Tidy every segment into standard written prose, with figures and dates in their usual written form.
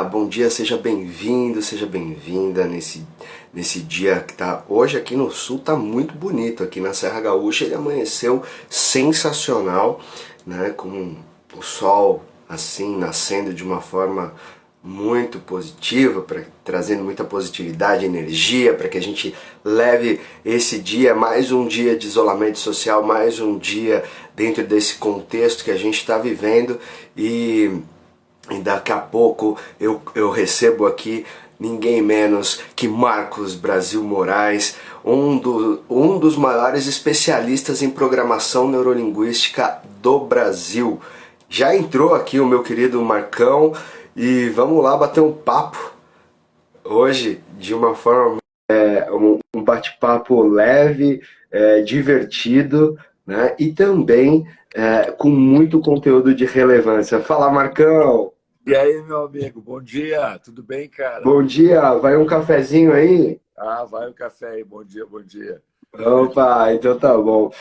Bom dia, seja bem-vindo, seja bem-vinda nesse dia que tá hoje aqui no sul, tá muito bonito aqui na Serra Gaúcha. Ele amanheceu sensacional, né, com o sol assim nascendo de uma forma muito positiva, trazendo muita positividade, energia, para que a gente leve esse dia, mais um dia de isolamento social, mais um dia dentro desse contexto que a gente está vivendo. E daqui a pouco eu recebo aqui ninguém menos que Marcos Brasil Moraes, um dos maiores especialistas em programação neurolinguística do Brasil. Já entrou aqui o meu querido Marcão e vamos lá bater um papo hoje de uma forma, um bate-papo leve, divertido, né? E também com muito conteúdo de relevância. Fala, Marcão! E aí, meu amigo, bom dia, tudo bem, cara? Bom dia, vai um cafezinho aí? Ah, vai o café aí, bom dia, bom dia. Opa, então tá bom.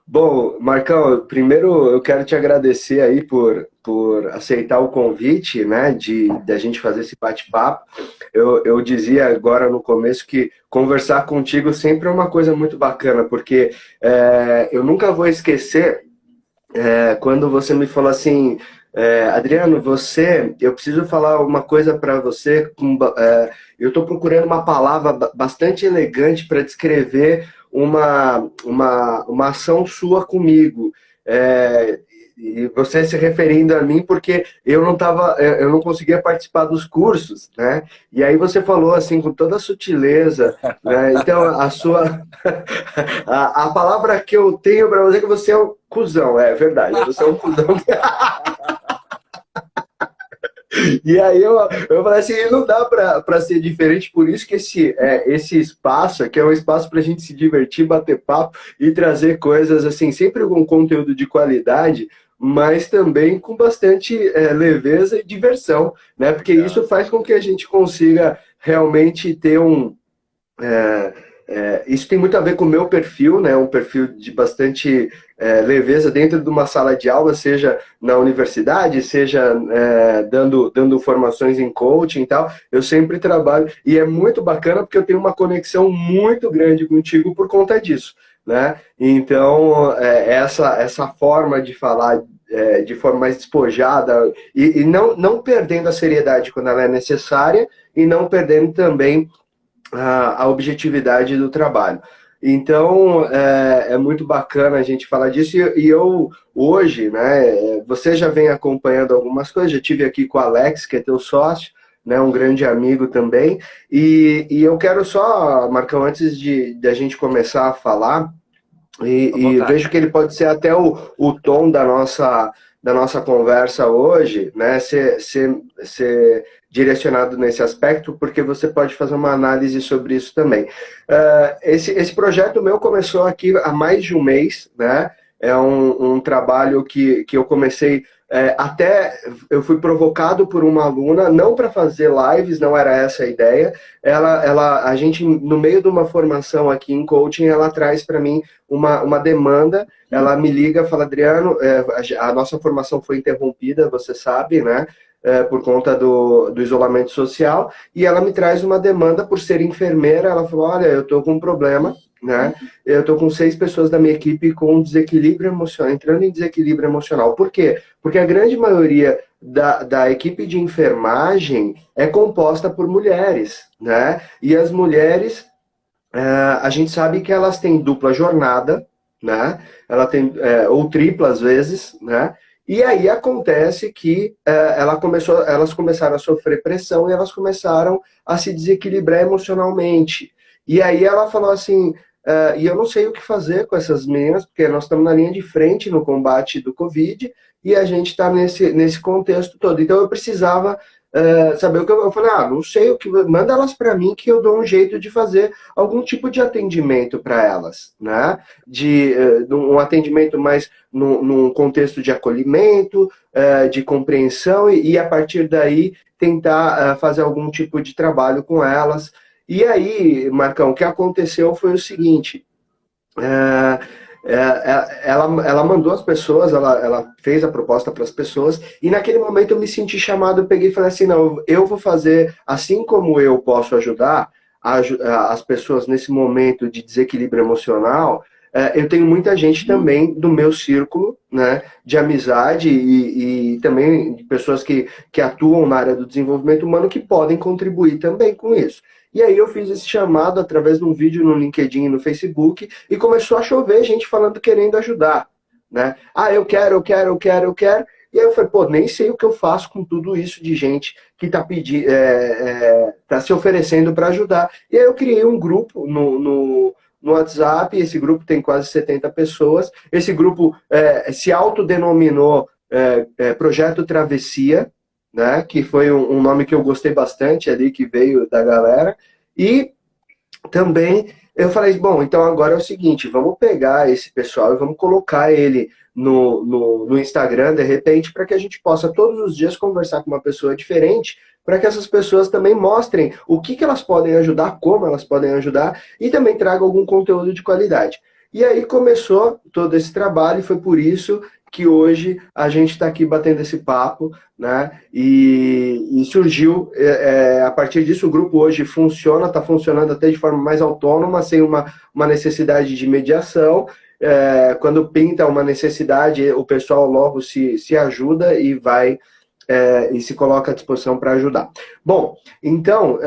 Bom, Marcão, primeiro eu quero te agradecer aí por aceitar o convite, né, de a gente fazer esse bate-papo. Eu dizia agora no começo que conversar contigo sempre é uma coisa muito bacana, porque eu nunca vou esquecer quando você me falou assim, Adriano, eu preciso falar uma coisa para você. Eu estou procurando uma palavra bastante elegante para descrever uma ação sua comigo. É, e você se referindo a mim porque eu não conseguia participar dos cursos, né? E aí você falou assim com toda a sutileza, né? Então a palavra que eu tenho para você é que você é um cuzão, é verdade. Você é um cuzão. E aí eu falei assim, não dá para ser diferente, por isso que esse espaço aqui é um espaço para a gente se divertir, bater papo e trazer coisas assim, sempre com conteúdo de qualidade, mas também com bastante leveza e diversão, né? Porque isso Ah, faz com que a gente consiga realmente ter isso tem muito a ver com o meu perfil, né? Um perfil de bastante leveza dentro de uma sala de aula, seja na universidade, seja dando formações em coaching e tal. Eu sempre trabalho e é muito bacana porque eu tenho uma conexão muito grande contigo por conta disso, né? Então, essa forma de falar de forma mais despojada e não perdendo a seriedade quando ela é necessária e não perdendo também a objetividade do trabalho. Então, é muito bacana a gente falar disso. E eu, hoje, né, você já vem acompanhando algumas coisas. Já tive aqui com o Alex, que é teu sócio, né, um grande amigo também. E eu quero só, Marcão, antes de a gente começar a falar, à e vontade. vejo que ele pode ser até o tom da nossa conversa hoje, né? Ser direcionado nesse aspecto, porque você pode fazer uma análise sobre isso também. Esse projeto meu começou aqui há mais de um mês, né? É um trabalho que eu comecei até eu fui provocado por uma aluna, não para fazer lives, não era essa a ideia. A gente, no meio de uma formação aqui em coaching, ela traz para mim uma demanda, ela me liga, fala, Adriano, a nossa formação foi interrompida, você sabe, né? Por conta do isolamento social, e ela me traz uma demanda por ser enfermeira. Ela falou: olha, eu estou com um problema, né? Eu estou com 6 pessoas da minha equipe com desequilíbrio emocional, entrando em desequilíbrio emocional. Por quê? Porque a grande maioria da equipe de enfermagem é composta por mulheres, né? E as mulheres a gente sabe que elas têm dupla jornada, né? Ela tem, ou tripla às vezes, né? E aí acontece que elas começaram a sofrer pressão e elas começaram a se desequilibrar emocionalmente. E aí ela falou assim, e eu não sei o que fazer com essas meninas, porque nós estamos na linha de frente no combate do Covid e a gente está nesse contexto todo. Então eu precisava saber o que eu falei, não sei o que, manda elas para mim que eu dou um jeito de fazer algum tipo de atendimento para elas, né? De um atendimento mais num contexto de acolhimento, de compreensão e a partir daí tentar fazer algum tipo de trabalho com elas. E aí, Marcão, o que aconteceu foi o seguinte: ela mandou as pessoas, ela fez a proposta para as pessoas, e naquele momento eu me senti chamado, eu peguei e falei assim, não, eu vou fazer, assim como eu posso ajudar as pessoas nesse momento de desequilíbrio emocional, eu tenho muita gente também do meu círculo, né, de amizade e também de pessoas que atuam na área do desenvolvimento humano que podem contribuir também com isso. E aí eu fiz esse chamado através de um vídeo no LinkedIn e no Facebook e começou a chover gente falando querendo ajudar, né? Ah, eu quero, eu quero, eu quero, eu quero. E aí eu falei, pô, nem sei o que eu faço com tudo isso de gente que está pedindo, tá se oferecendo para ajudar. E aí eu criei um grupo no WhatsApp, esse grupo tem quase 70 pessoas. Esse grupo se autodenominou Projeto Travessia, né? Que foi um nome que eu gostei bastante ali, que veio da galera. E também eu falei, bom, então agora é o seguinte, vamos pegar esse pessoal e vamos colocar ele no Instagram, de repente, para que a gente possa todos os dias conversar com uma pessoa diferente, para que essas pessoas também mostrem o que elas podem ajudar, como elas podem ajudar, e também tragam algum conteúdo de qualidade. E aí começou todo esse trabalho, e foi por isso que hoje a gente está aqui batendo esse papo, né? E surgiu, a partir disso, o grupo hoje funciona, está funcionando até de forma mais autônoma, sem uma necessidade de mediação. Quando pinta uma necessidade, o pessoal logo se ajuda e vai e se coloca à disposição para ajudar. Bom, então,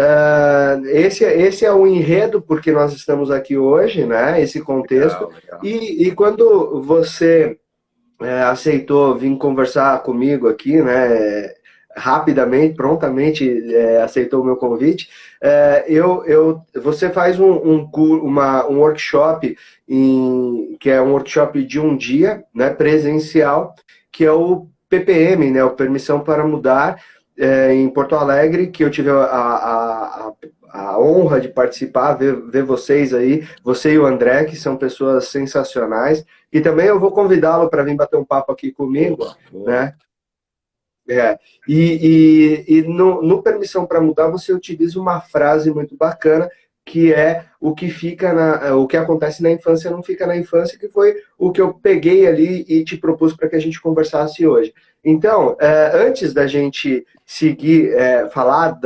esse é o enredo porque nós estamos aqui hoje, né? Esse contexto. Legal, legal. E quando você aceitou vir conversar comigo aqui, né? Rapidamente, prontamente aceitou o meu convite. Você faz um workshop que é um workshop de um dia, né? Presencial, que é o PPM, né? O Permissão para Mudar, em Porto Alegre, que eu tive a honra de participar, ver vocês aí, você e o André, que são pessoas sensacionais. E também eu vou convidá-lo para vir bater um papo aqui comigo, Boa, boa. né? E no Permissão para Mudar você utiliza uma frase muito bacana que é o que acontece na infância não fica na infância, que foi o que eu peguei ali e te propus para que a gente conversasse hoje. Então, antes da gente seguir, falar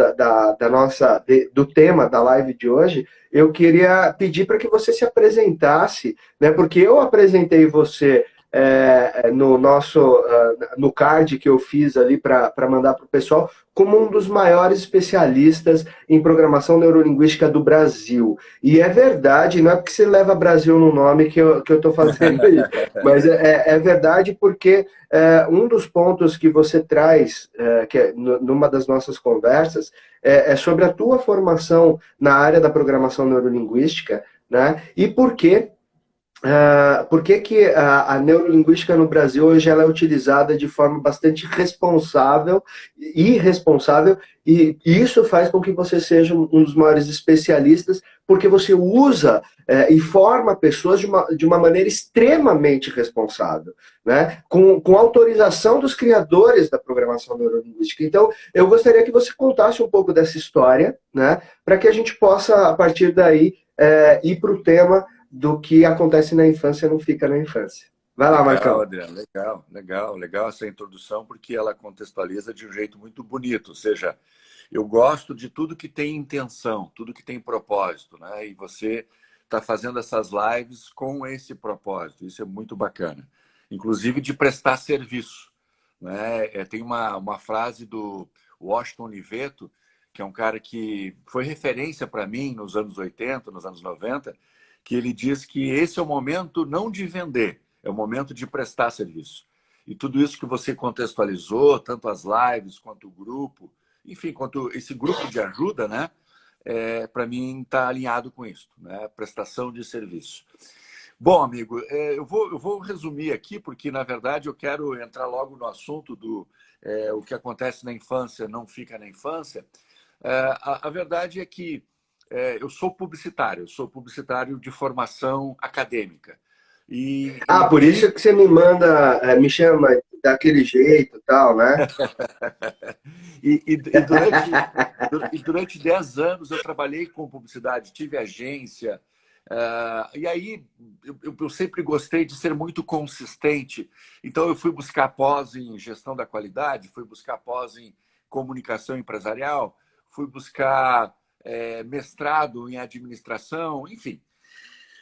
do tema da live de hoje, eu queria pedir para que você se apresentasse, né? Porque eu apresentei você no card que eu fiz ali para mandar para o pessoal, como um dos maiores especialistas em programação neurolinguística do Brasil. E é verdade, não é porque você leva Brasil no nome que eu estou fazendo isso, mas é verdade porque um dos pontos que você traz, que numa das nossas conversas, é sobre a tua formação na área da programação neurolinguística, né? E por que a neurolinguística no Brasil hoje ela é utilizada de forma bastante responsável e irresponsável, e isso faz com que você seja um dos maiores especialistas, porque você usa e forma pessoas de uma maneira extremamente responsável, né? Com autorização dos criadores da programação neurolinguística. Então, eu gostaria que você contasse um pouco dessa história, né? Para que a gente possa, a partir daí, ir para o tema do que acontece na infância não fica na infância. Vai lá, Legal, Marcão. Adriano, legal essa introdução, porque ela contextualiza de um jeito muito bonito. Ou seja, eu gosto de tudo que tem intenção, tudo que tem propósito, né? E você está fazendo essas lives com esse propósito. Isso é muito bacana. Inclusive de prestar serviço, né? Tem uma frase do Washington Oliveto, que é um cara que foi referência para mim nos anos 80, nos anos 90, que ele diz que esse é o momento não de vender, é o momento de prestar serviço. E tudo isso que você contextualizou, tanto as lives quanto o grupo, enfim, quanto esse grupo de ajuda, né? Para mim está alinhado com isso, né? Prestação de serviço. Bom, amigo, eu vou resumir aqui, porque na verdade eu quero entrar logo no assunto do o que acontece na infância não fica na infância. A verdade é que eu sou publicitário de formação acadêmica. Por isso que você me manda, me chama daquele jeito e tal, né? Durante 10 anos eu trabalhei com publicidade, tive agência, E aí, eu sempre gostei de ser muito consistente. Então, eu fui buscar pós em gestão da qualidade, fui buscar pós em comunicação empresarial, fui buscar mestrado em administração, enfim.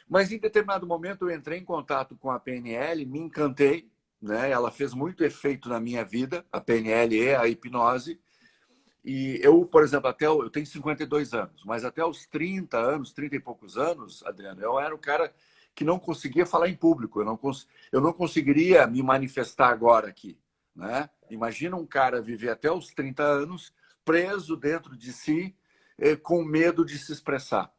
Mas, em determinado momento, eu entrei em contato com a PNL, me encantei, né? Ela fez muito efeito na minha vida, a PNL e a hipnose. E eu, por exemplo, eu tenho 52 anos, mas até os 30 anos, 30 e poucos anos, Adriano, eu era um cara que não conseguia falar em público, eu não conseguiria me manifestar agora aqui, né? Imagina um cara viver até os 30 anos preso dentro de si, com medo de se expressar.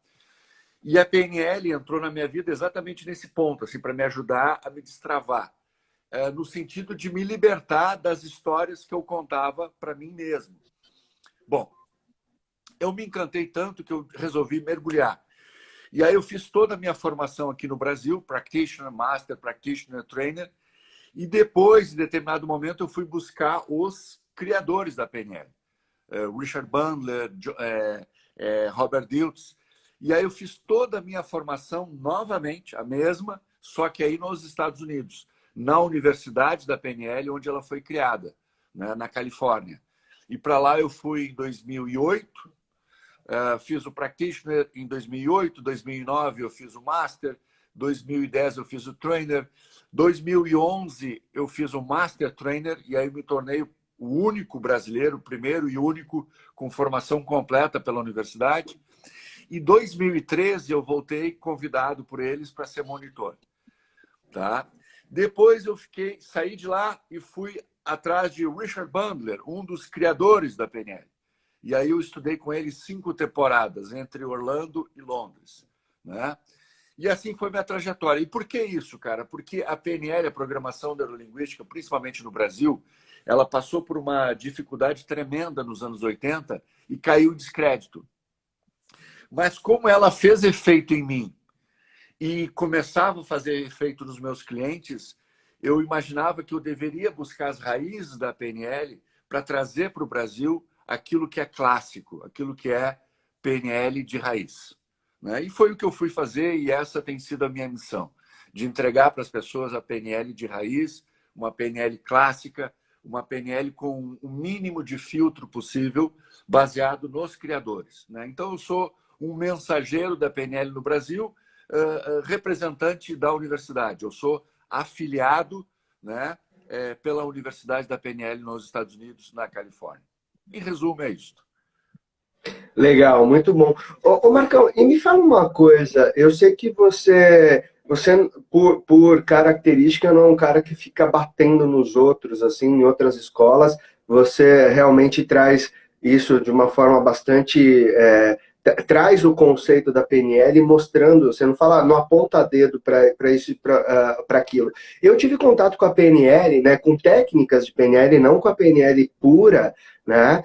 E a PNL entrou na minha vida exatamente nesse ponto, assim, para me ajudar a me destravar, no sentido de me libertar das histórias que eu contava para mim mesmo. Bom, eu me encantei tanto que eu resolvi mergulhar. E aí eu fiz toda a minha formação aqui no Brasil, Practitioner, Master, Practitioner, Trainer. E depois, em determinado momento, eu fui buscar os criadores da PNL. Richard Bandler, Robert Dilts. E aí eu fiz toda a minha formação novamente, a mesma, só que aí nos Estados Unidos, na Universidade da PNL, onde ela foi criada, né, na Califórnia. E para lá eu fui em 2008, fiz o Practitioner em 2008, 2009 eu fiz o Master, 2010 eu fiz o Trainer, 2011 eu fiz o Master Trainer e aí me tornei o único brasileiro, o primeiro e único com formação completa pela universidade. Em 2013 eu voltei convidado por eles para ser monitor. Tá? Depois eu saí de lá e fui atrás de Richard Bandler, um dos criadores da PNL. E aí eu estudei com ele 5 temporadas, entre Orlando e Londres. Né? E assim foi minha trajetória. E por que isso, cara? Porque a PNL, a Programação Neurolinguística, principalmente no Brasil, ela passou por uma dificuldade tremenda nos anos 80 e caiu em descrédito. Mas como ela fez efeito em mim e começava a fazer efeito nos meus clientes, eu imaginava que eu deveria buscar as raízes da PNL para trazer para o Brasil aquilo que é clássico, aquilo que é PNL de raiz. Né? E foi o que eu fui fazer e essa tem sido a minha missão, de entregar para as pessoas a PNL de raiz, uma PNL clássica, uma PNL com o mínimo de filtro possível, baseado nos criadores. Né? Então, eu sou um mensageiro da PNL no Brasil, representante da universidade. Eu sou afiliado, né, pela Universidade da PNL nos Estados Unidos, na Califórnia. Em resumo, é isso. Legal, muito bom. Ô Marcão, e me fala uma coisa, eu sei que você por característica, não é um cara que fica batendo nos outros, assim, em outras escolas, você realmente traz isso de uma forma bastante... traz o conceito da PNL mostrando, você não fala, não aponta dedo para isso e para aquilo. Eu tive contato com a PNL, né, com técnicas de PNL, não com a PNL pura, né,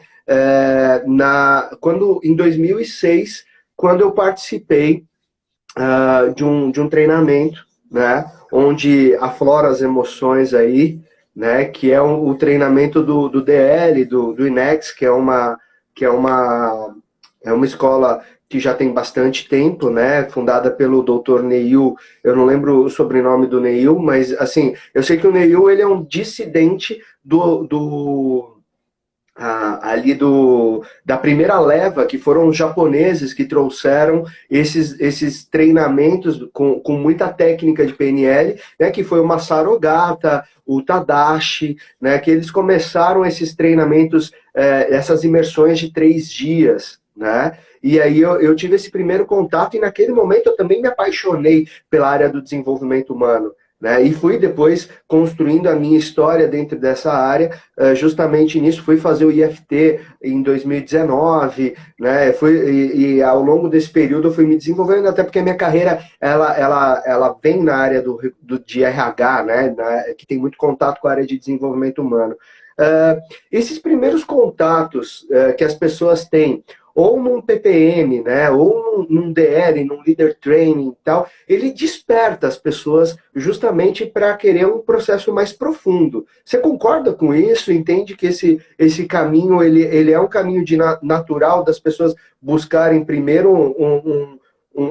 em 2006, quando eu participei de um treinamento, né, onde aflora as emoções aí, né, que é o treinamento do DL, do INEX, que é uma escola que já tem bastante tempo, né? Fundada pelo Dr. Neil. Eu não lembro o sobrenome do Neil, mas assim, eu sei que o Neil ele é um dissidente da primeira leva, que foram os japoneses que trouxeram esses treinamentos com muita técnica de PNL, né, que foi o Masaru Ogata, o Tadashi, né, que eles começaram esses treinamentos, essas imersões de 3 dias, né? E aí eu tive esse primeiro contato e naquele momento eu também me apaixonei pela área do desenvolvimento humano, né? E fui depois construindo a minha história dentro dessa área, justamente nisso. Fui fazer o IFT em 2019, né? E ao longo desse período eu fui me desenvolvendo, até porque a minha carreira ela vem na área de RH, né? Que tem muito contato com a área de desenvolvimento humano. Esses primeiros contatos que as pessoas têm, ou num PPM, né, ou num DL, num Leader Training e tal, ele desperta as pessoas justamente para querer um processo mais profundo. Você concorda com isso? Entende que esse caminho ele é um caminho natural das pessoas buscarem primeiro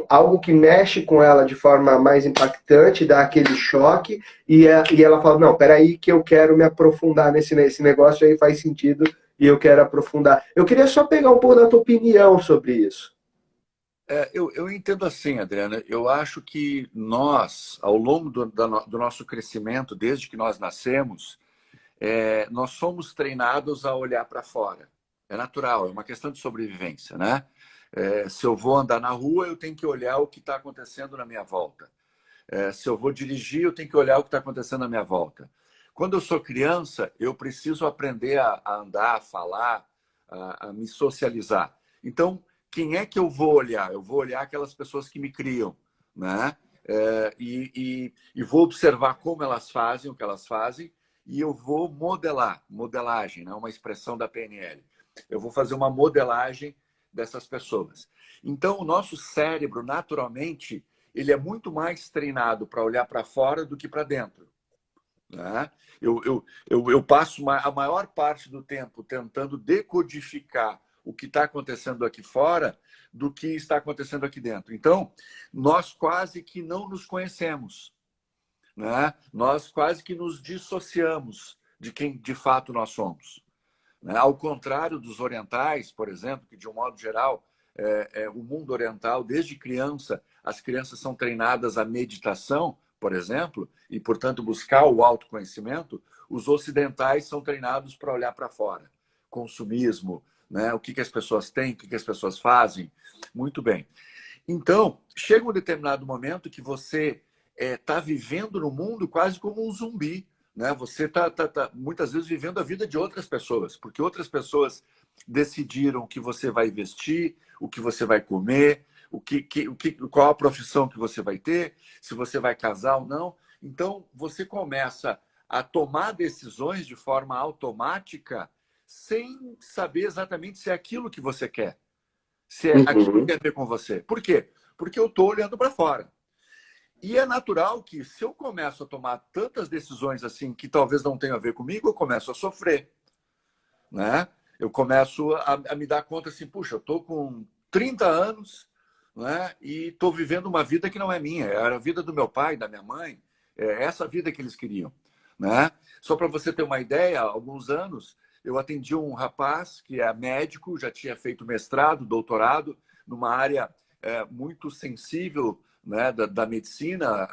algo que mexe com ela de forma mais impactante, dá aquele choque, e ela fala, não, peraí que eu quero me aprofundar nesse negócio aí, faz sentido, e eu quero aprofundar. Eu queria só pegar um pouco da tua opinião sobre isso. Eu entendo assim, Adriana. Eu acho que nós, ao longo do nosso crescimento, desde que nós nascemos, nós somos treinados a olhar para fora. É natural, é uma questão de sobrevivência, né? Se eu vou andar na rua, eu tenho que olhar o que está acontecendo na minha volta. Se eu vou dirigir, eu tenho que olhar o que está acontecendo na minha volta. Quando eu sou criança, eu preciso aprender a andar, a falar, a me socializar. Então, quem é que eu vou olhar? Eu vou olhar aquelas pessoas que me criam, né? E vou observar como elas fazem, o que elas fazem, e eu vou modelar, modelagem, né? Uma expressão da PNL. Eu vou fazer uma modelagem dessas pessoas. Então, o nosso cérebro, naturalmente, ele é muito mais treinado para olhar para fora do que para dentro, né? Eu passo a maior parte do tempo tentando decodificar o que está acontecendo aqui fora do que está acontecendo aqui dentro. Então, nós quase que não nos conhecemos, né? Nós quase que nos dissociamos de quem de fato nós somos, né? Ao contrário dos orientais, por exemplo, que de um modo geral, o mundo oriental, desde criança, as crianças são treinadas à meditação, por exemplo, e, portanto, buscar o autoconhecimento. Os ocidentais são treinados para olhar para fora. Consumismo, né? O que as pessoas têm, o que as pessoas fazem. Muito bem. Então, chega um determinado momento que você está vivendo no mundo quase como um zumbi, né? Você está muitas vezes vivendo a vida de outras pessoas, porque outras pessoas decidiram o que você vai vestir, o que você vai comer, qual a profissão que você vai ter, se você vai casar ou não. Então, você começa a tomar decisões de forma automática sem saber exatamente se é aquilo que você quer, se é aquilo que Uhum. tem a ver com você. Por quê? Porque eu estou olhando para fora. E é natural que, se eu começo a tomar tantas decisões assim que talvez não tenham a ver comigo, eu começo a sofrer, né? Eu começo a me dar conta assim, puxa, eu estou com 30 anos, né? E estou vivendo uma vida que não é minha, era a vida do meu pai, da minha mãe, essa vida que eles queriam, né? Só para você ter uma ideia, há alguns anos eu atendi um rapaz que é médico, já tinha feito mestrado, doutorado, numa área muito sensível, né, da medicina,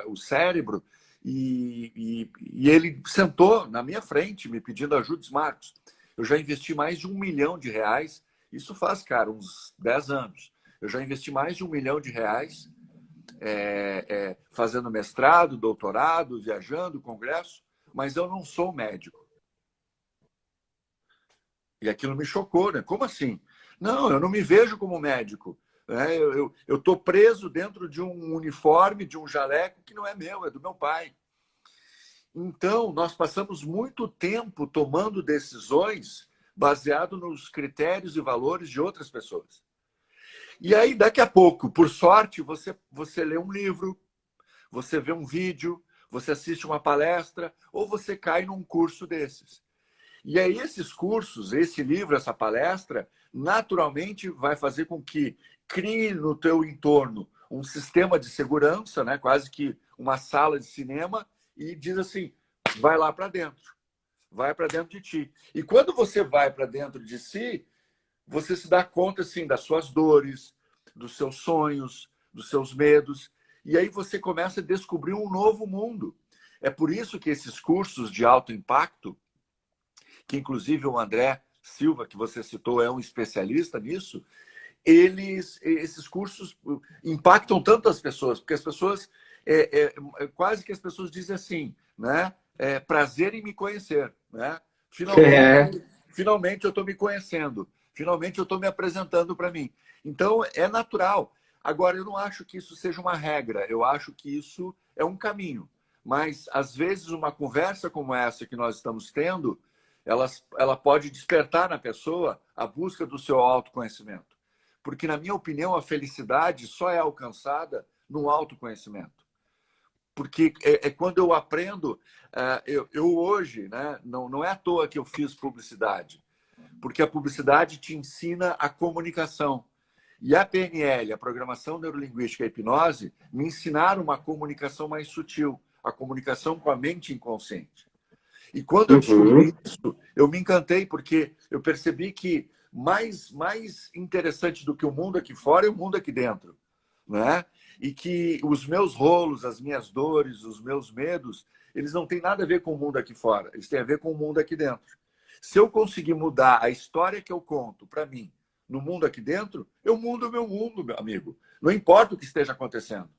o cérebro, e ele sentou na minha frente me pedindo ajuda. Marcos, eu já investi mais de R$ 1 milhão. Isso faz, cara, uns 10 anos. Eu já investi mais de R$ 1 milhão fazendo mestrado, doutorado, viajando, congresso, mas eu não sou médico. E aquilo me chocou, né? Como assim? Não, eu não me vejo como médico. Né? Eu estou preso dentro de um uniforme, de um jaleco que não é meu, é do meu pai. Então, nós passamos muito tempo tomando decisões baseado nos critérios e valores de outras pessoas. E aí, daqui a pouco, por sorte, você lê um livro, você vê um vídeo, você assiste uma palestra, ou você cai num curso desses. E aí, esses cursos, esse livro, essa palestra, naturalmente vai fazer com que crie no teu entorno um sistema de segurança, né? Quase que uma sala de cinema, e diz assim, vai lá para dentro. Vai para dentro de ti. E quando você vai para dentro de si, você se dá conta, assim, das suas dores, dos seus sonhos, dos seus medos. E aí você começa a descobrir um novo mundo. É por isso que esses cursos de alto impacto, que inclusive o André Silva, que você citou, é um especialista nisso, esses cursos impactam tanto as pessoas, porque as pessoas, quase que as pessoas dizem assim, né? Prazer em me conhecer, né? É. Finalmente eu estou me conhecendo, finalmente eu estou me apresentando para mim. Então, é natural. Agora, eu não acho que isso seja uma regra, eu acho que isso é um caminho. Mas, às vezes, uma conversa como essa que nós estamos tendo, ela pode despertar na pessoa a busca do seu autoconhecimento. Porque, na minha opinião, a felicidade só é alcançada no autoconhecimento. Porque quando eu aprendo, eu hoje, né, não é à toa que eu fiz publicidade, porque a publicidade te ensina a comunicação. E a PNL, a Programação Neurolinguística e a Hipnose, me ensinaram uma comunicação mais sutil, a comunicação com a mente inconsciente. E quando eu Uhum. descobri isso, eu me encantei, porque eu percebi que mais interessante do que o mundo aqui fora é o mundo aqui dentro, né? E que os meus rolos, as minhas dores, os meus medos, eles não têm nada a ver com o mundo aqui fora, eles têm a ver com o mundo aqui dentro. Se eu conseguir mudar a história que eu conto para mim no mundo aqui dentro, eu mudo o meu mundo, meu amigo. Não importa o que esteja acontecendo.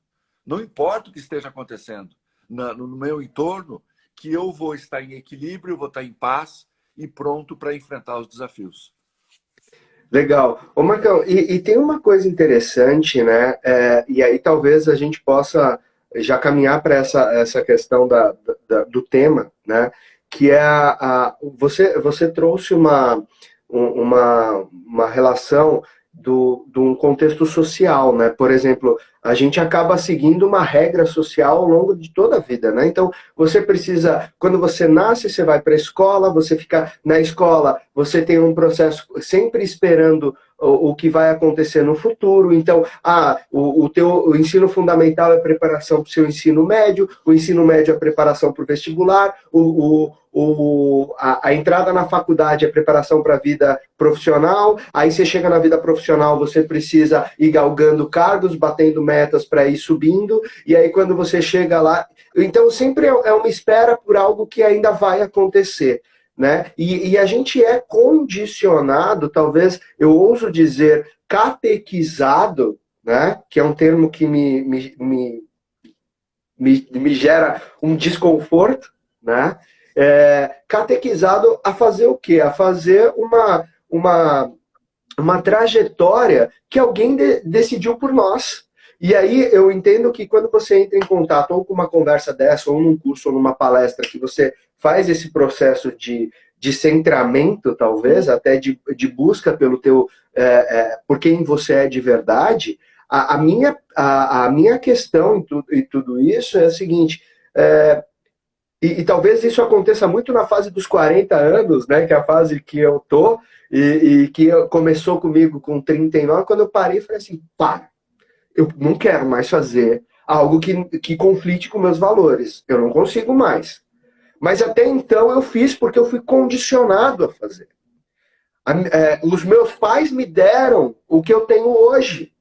Não importa o que esteja acontecendo no meu entorno, que eu vou estar em equilíbrio, vou estar em paz e pronto para enfrentar os desafios. Legal. Ô, Marcão, e tem uma coisa interessante, né? E aí talvez a gente possa já caminhar para essa questão do tema, né? Que é você trouxe uma relação de um contexto social, né? Por exemplo, a gente acaba seguindo uma regra social ao longo de toda a vida, né? Então, você precisa, quando você nasce, você vai para a escola, você fica na escola, você tem um processo sempre esperando o que vai acontecer no futuro. Então, o ensino fundamental é preparação para o seu ensino médio é preparação para o vestibular, a entrada na faculdade é preparação para a vida profissional, aí você chega na vida profissional, você precisa ir galgando cargos, batendo metas para ir subindo, e aí quando você chega lá, então sempre é uma espera por algo que ainda vai acontecer. Né? E a gente é condicionado, talvez eu ouso dizer, catequizado, né? Que é um termo que me gera um desconforto, né? Catequizado a fazer o quê? A fazer uma trajetória que alguém decidiu por nós. E aí eu entendo que quando você entra em contato ou com uma conversa dessa, ou num curso, ou numa palestra, que você faz esse processo de centramento, talvez, até de busca pelo por quem você é de verdade, a minha questão em tudo isso é a seguinte, e talvez isso aconteça muito na fase dos 40 anos, né, que é a fase que eu tô, e que começou comigo com 39, quando eu parei e falei assim, pá, eu não quero mais fazer algo que conflite com meus valores, eu não consigo mais. Mas até então eu fiz porque eu fui condicionado a fazer. Os meus pais me deram o que eu tenho hoje.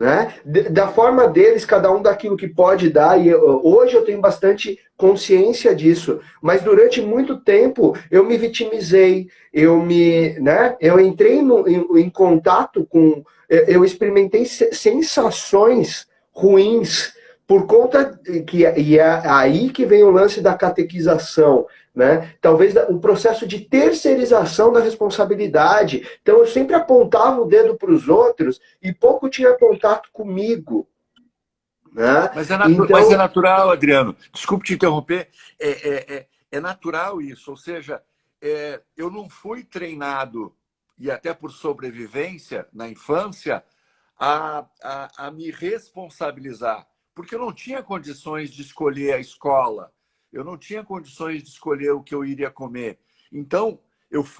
Né? Da forma deles, cada um daquilo que pode dar, e hoje eu tenho bastante consciência disso, mas durante muito tempo eu me vitimizei, eu entrei em contato com, eu experimentei sensações ruins por conta e é aí que vem o lance da catequização, né? Talvez o processo de terceirização da responsabilidade. Então eu sempre apontava o dedo para os outros e pouco tinha contato comigo, né? Mas é Então, natural, Adriano. Desculpe te interromper. É natural isso. Ou seja, eu não fui treinado, e até por sobrevivência na infância, a me responsabilizar. Porque eu não tinha condições de escolher a escola. Eu não tinha condições de escolher o que eu iria comer. Então,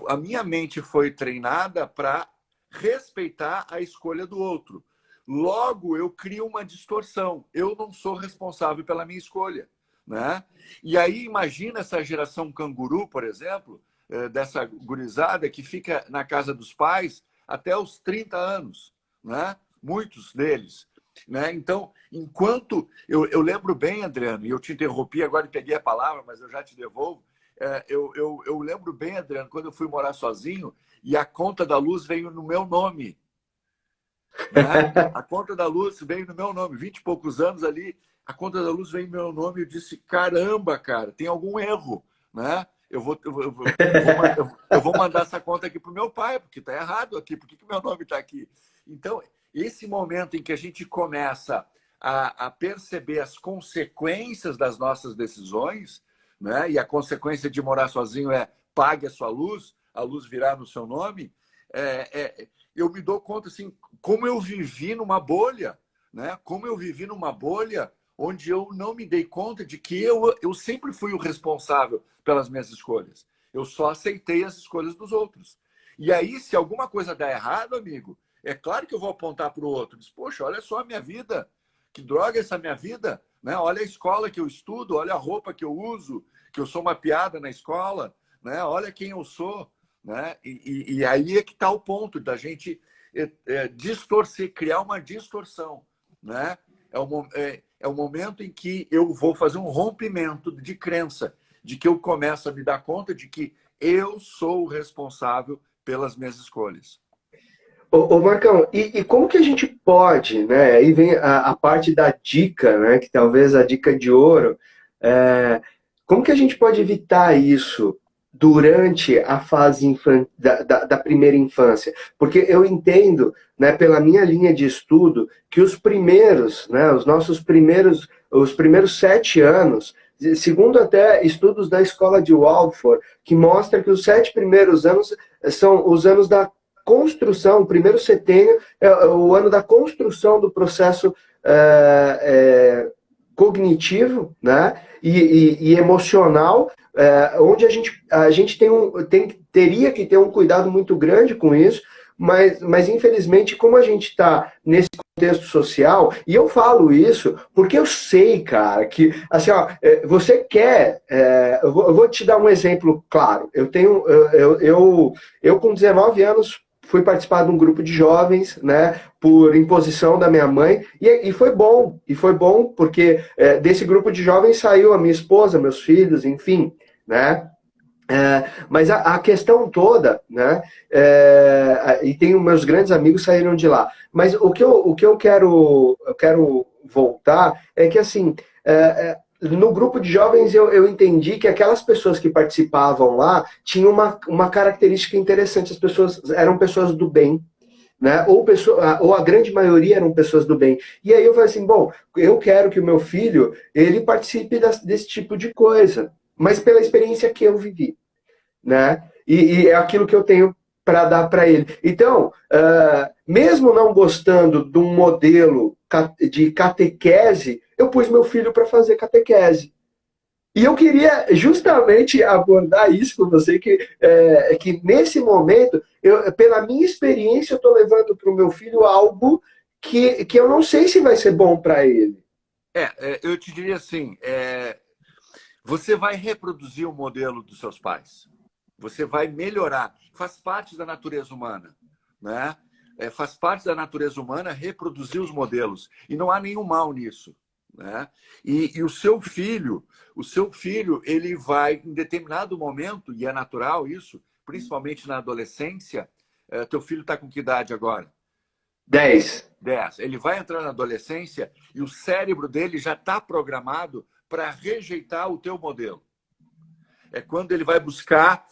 a minha mente foi treinada para respeitar a escolha do outro. Logo, eu crio uma distorção. Eu não sou responsável pela minha escolha, né? E aí, imagina essa geração canguru, por exemplo, dessa gurizada que fica na casa dos pais até os 30 anos, né? Muitos deles. Né? Então, enquanto... Eu lembro bem, Adriano, e eu te interrompi, agora peguei a palavra, mas eu já te devolvo. Eu lembro bem, Adriano, quando eu fui morar sozinho e a conta da luz veio no meu nome. Né? A conta da luz veio no meu nome, 20 e poucos anos ali, a conta da luz veio no meu nome e eu disse, caramba, cara, tem algum erro, né? Eu vou mandar essa conta aqui para o meu pai, porque está errado aqui, por que meu nome está aqui? Então, esse momento em que a gente começa a perceber as consequências das nossas decisões, né? E a consequência de morar sozinho é pague a luz virá no seu nome, eu me dou conta assim, como eu vivi numa bolha, né? Como eu vivi numa bolha onde eu não me dei conta de que eu sempre fui o responsável pelas minhas escolhas. Eu só aceitei as escolhas dos outros. E aí, se alguma coisa der errado, amigo, É claro que eu vou apontar para o outro. Diz, poxa, olha só a minha vida. Que droga é essa minha vida? Né? Olha a escola que eu estudo, olha a roupa que eu uso, que eu sou uma piada na escola, né? Olha quem eu sou. Né? E aí é que está o ponto da gente distorcer, criar uma distorção. Né? É o momento em que eu vou fazer um rompimento de crença, de que eu começo a me dar conta de que eu sou o responsável pelas minhas escolhas. Ô Marcão, e como que a gente pode, né? Aí vem a parte da dica, né? Que talvez a dica de ouro. Como que a gente pode evitar isso durante a fase da primeira infância? Porque eu entendo, né, pela minha linha de estudo, que os primeiros, né, os primeiros 7 anos, segundo até estudos da escola de Waldorf, que mostra que os 7 primeiros anos são os anos da construção, o primeiro setênio é o ano da construção do processo cognitivo, né, e emocional, onde a gente teria que ter um cuidado muito grande com isso, mas infelizmente, como a gente está nesse contexto social, e eu falo isso porque eu sei, cara, que assim, ó, você quer. Eu vou te dar um exemplo claro. Eu com 19 anos fui participar de um grupo de jovens, né, por imposição da minha mãe, e foi bom porque desse grupo de jovens saiu a minha esposa, meus filhos, enfim, né, mas a questão toda, né, e tem meus grandes amigos saíram de lá, mas o que eu quero voltar é que, assim, no grupo de jovens eu entendi que aquelas pessoas que participavam lá tinham uma característica interessante, as pessoas eram pessoas do bem, né? Ou a grande maioria eram pessoas do bem. E aí eu falei assim, bom, eu quero que o meu filho ele participe desse tipo de coisa, mas pela experiência que eu vivi, né? E é aquilo que eu tenho para dar para ele. Então, mesmo não gostando de um modelo de catequese, eu pus meu filho para fazer catequese. E eu queria justamente abordar isso com você, que nesse momento, pela minha experiência, eu estou levando para o meu filho algo que eu não sei se vai ser bom para ele. Eu te diria assim, você vai reproduzir o modelo dos seus pais. Você vai melhorar. Faz parte da natureza humana, né? Faz parte da natureza humana reproduzir os modelos. E não há nenhum mal nisso, né? E o seu filho, ele vai, em determinado momento, e é natural isso, principalmente na adolescência, teu filho está com que idade agora? 10. 10. Ele vai entrar na adolescência e o cérebro dele já está programado para rejeitar o teu modelo. É quando ele vai buscar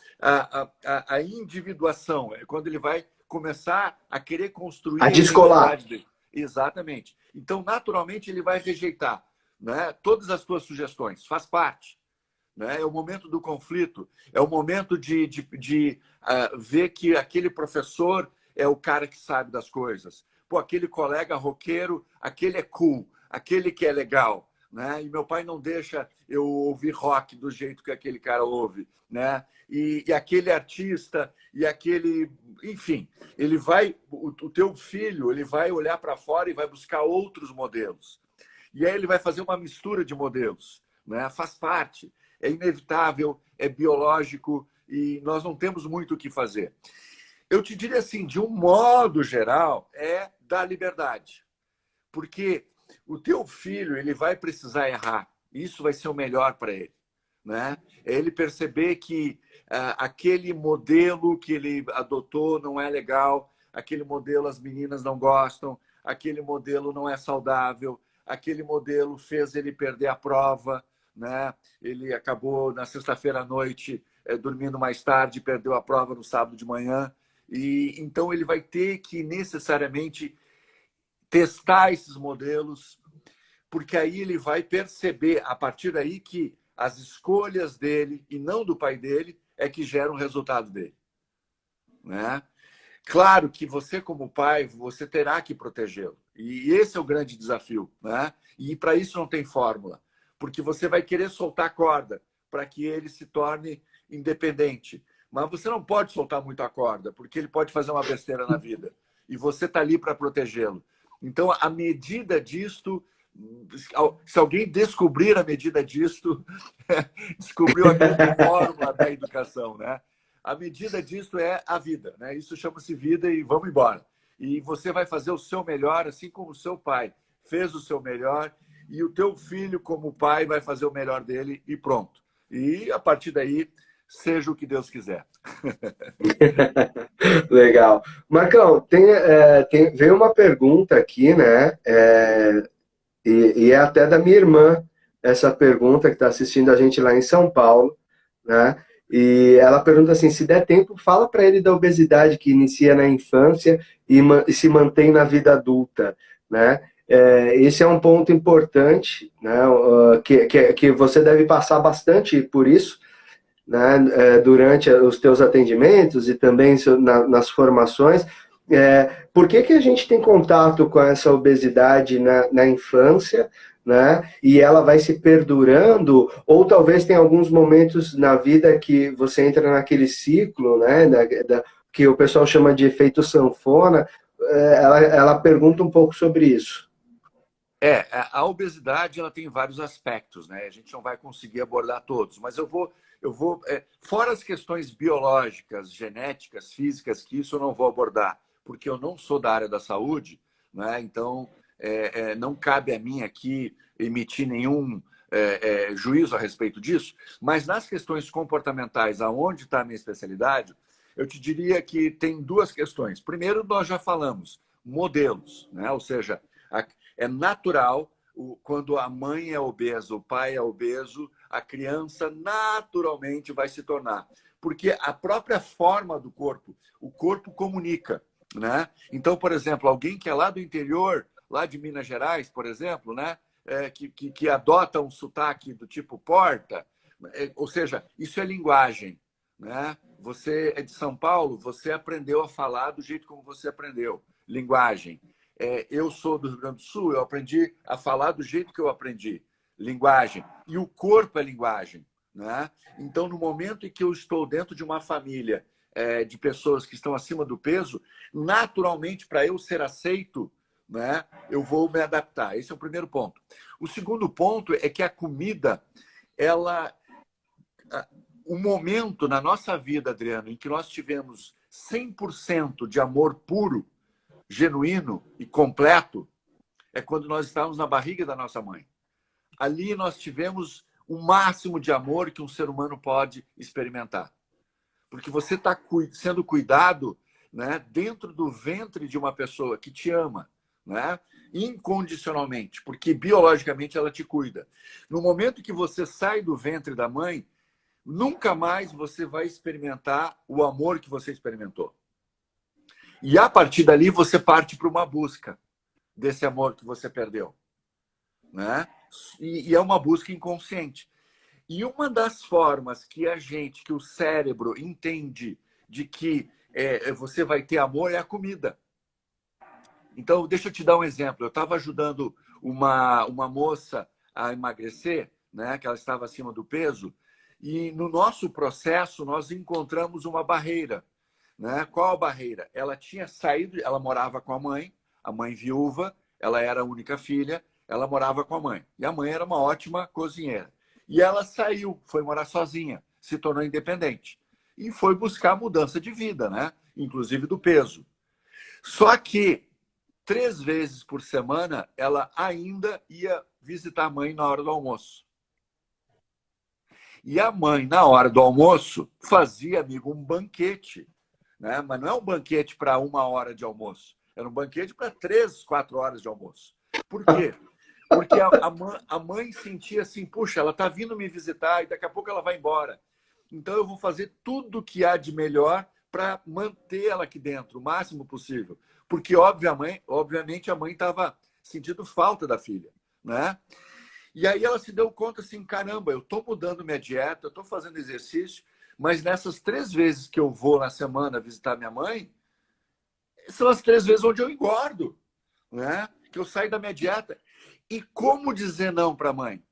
a individuação, é quando ele vai começar a querer construir A a descolar. identidade dele. Exatamente. Então, naturalmente, ele vai rejeitar, né, todas as tuas sugestões, faz parte. Né? É o momento do conflito, é o momento de ver que aquele professor é o cara que sabe das coisas. Pô, aquele colega roqueiro, aquele é cool, aquele que é legal. Né? E meu pai não deixa eu ouvir rock do jeito que aquele cara ouve. Né? E aquele artista, e aquele... Enfim, ele vai... O teu filho, ele vai olhar para fora e vai buscar outros modelos. E aí ele vai fazer uma mistura de modelos. Né? Faz parte. É inevitável, é biológico e nós não temos muito o que fazer. Eu te diria assim, de um modo geral, é dar liberdade. Porque o teu filho, ele vai precisar errar. Isso vai ser o melhor para ele. Né? É ele perceber que aquele modelo que ele adotou não é legal, aquele modelo as meninas não gostam, aquele modelo não é saudável, aquele modelo fez ele perder a prova, né? Ele acabou na sexta-feira à noite dormindo mais tarde, perdeu a prova no sábado de manhã. E então ele vai ter que necessariamente testar esses modelos, porque aí ele vai perceber a partir daí que as escolhas dele e não do pai dele é que geram o resultado dele, né? Claro que você, como pai, você terá que protegê-lo. E esse é o grande desafio, né? E para isso não tem fórmula. Porque você vai querer soltar a corda para que ele se torne independente. Mas você não pode soltar muito a corda, porque ele pode fazer uma besteira na vida. e você está ali para protegê-lo. Então, a medida disto, se alguém descobrir a medida disto, descobriu a grande fórmula da educação, né? A medida disto é a vida, né? Isso chama-se vida e vamos embora. E você vai fazer o seu melhor, assim como o seu pai fez o seu melhor, e o teu filho, como pai, vai fazer o melhor dele e pronto. E, a partir daí, seja o que Deus quiser. Legal. Marcão, veio uma pergunta aqui, né? E é até da minha irmã, essa pergunta que está assistindo a gente lá em São Paulo, né? E ela pergunta assim: se der tempo, fala para ele da obesidade que inicia na infância e se mantém na vida adulta, né? Esse é um ponto importante, né? Que você deve passar bastante por isso, né, durante os teus atendimentos e também nas formações. Por que a gente tem contato com essa obesidade na infância, né, e ela vai se perdurando, ou talvez tem alguns momentos na vida que você entra naquele ciclo, né, que o pessoal chama de efeito sanfona. Ela pergunta um pouco sobre isso. A obesidade ela tem vários aspectos, né? A gente não vai conseguir abordar todos, mas fora as questões biológicas, genéticas, físicas, que isso eu não vou abordar, porque eu não sou da área da saúde, né? Então não cabe a mim aqui emitir nenhum juízo a respeito disso, mas nas questões comportamentais, aonde está a minha especialidade, eu te diria que tem duas questões. Primeiro, nós já falamos, modelos, né? Ou seja, é natural, quando a mãe é obesa, o pai é obeso, a criança naturalmente vai se tornar. Porque a própria forma do corpo, o corpo comunica, né? Então, por exemplo, alguém que é lá do interior, lá de Minas Gerais, por exemplo, né? Que adota um sotaque do tipo porta, ou seja, isso é linguagem, né? Você é de São Paulo, você aprendeu a falar do jeito como você aprendeu, linguagem. Eu sou do Rio Grande do Sul, eu aprendi a falar do jeito que eu aprendi, linguagem. E o corpo é linguagem, né? Então, no momento em que eu estou dentro de uma família de pessoas que estão acima do peso, naturalmente, para eu ser aceito, né, eu vou me adaptar. Esse é o primeiro ponto. O segundo ponto é que a comida, o momento na nossa vida, Adriano, em que nós tivemos 100% de amor puro, genuíno e completo, é quando nós estávamos na barriga da nossa mãe. Ali nós tivemos o máximo de amor que um ser humano pode experimentar. Porque você está sendo cuidado, né, dentro do ventre de uma pessoa que te ama, né, incondicionalmente, porque biologicamente ela te cuida. No momento que você sai do ventre da mãe, nunca mais você vai experimentar o amor que você experimentou. E a partir dali você parte para uma busca desse amor que você perdeu, né? E é uma busca inconsciente. E uma das formas que o cérebro entende de que você vai ter amor é a comida. Então, deixa eu te dar um exemplo. Eu estava ajudando uma moça a emagrecer, né? Que ela estava acima do peso, e no nosso processo nós encontramos uma barreira. Né? Qual a barreira? Ela tinha saído, ela morava com a mãe viúva, ela era a única filha, ela morava com a mãe. E a mãe era uma ótima cozinheira. E ela saiu, foi morar sozinha, se tornou independente. E foi buscar mudança de vida, né? Inclusive do peso. Só que 3 vezes por semana ela ainda ia visitar a mãe na hora do almoço. E a mãe, na hora do almoço, fazia, amigo, um banquete. Né? Mas não é um banquete para 1 hora de almoço. Era um banquete para 3, 4 horas de almoço. Por quê? Porque a mãe sentia assim, puxa, ela está vindo me visitar e daqui a pouco ela vai embora. Então eu vou fazer tudo o que há de melhor para manter ela aqui dentro, o máximo possível. Porque, obviamente, a mãe estava sentindo falta da filha. Né? E aí ela se deu conta assim, caramba, eu estou mudando minha dieta, eu estou fazendo exercício, mas nessas 3 vezes que eu vou na semana visitar minha mãe, são as 3 vezes onde eu engordo, né? Que eu saio da minha dieta. E como dizer não para a mãe?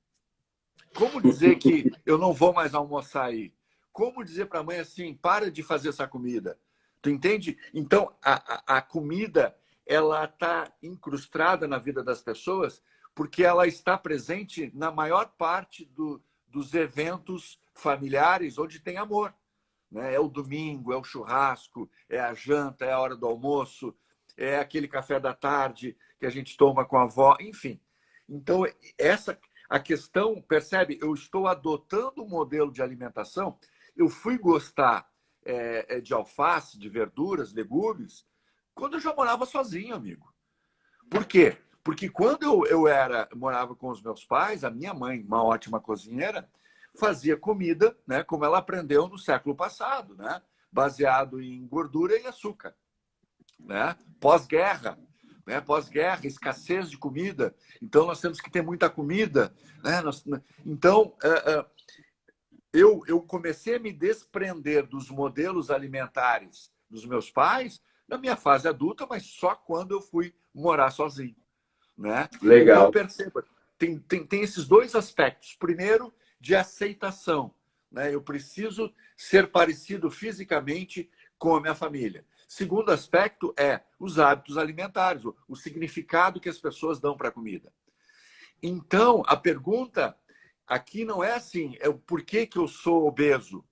Como dizer que eu não vou mais almoçar aí? Como dizer para a mãe assim, para de fazer essa comida? Tu entende? Então, a comida, ela está incrustada na vida das pessoas porque ela está presente na maior parte dos eventos familiares onde tem amor. Né? É o domingo, é o churrasco, é a janta, é a hora do almoço, é aquele café da tarde que a gente toma com a avó, enfim. Então, a questão, percebe? Eu estou adotando um modelo de alimentação. Eu fui gostar de alface, de verduras, legumes, quando eu já morava sozinho, amigo. Por quê? Porque quando eu morava com os meus pais, a minha mãe, uma ótima cozinheira, fazia comida, né, como ela aprendeu no século passado, né, baseado em gordura e açúcar. Né? Pós-guerra, né? Pós-guerra, escassez de comida. Então, nós temos que ter muita comida. Né? Então, eu comecei a me desprender dos modelos alimentares dos meus pais na minha fase adulta, mas só quando eu fui morar sozinho. Né? Legal. Então, perceba, tem esses dois aspectos. Primeiro, de aceitação. Né? Eu preciso ser parecido fisicamente com a minha família. Segundo aspecto é os hábitos alimentares, o significado que as pessoas dão para a comida. Então, a pergunta aqui não é assim, é o porquê que eu sou obeso.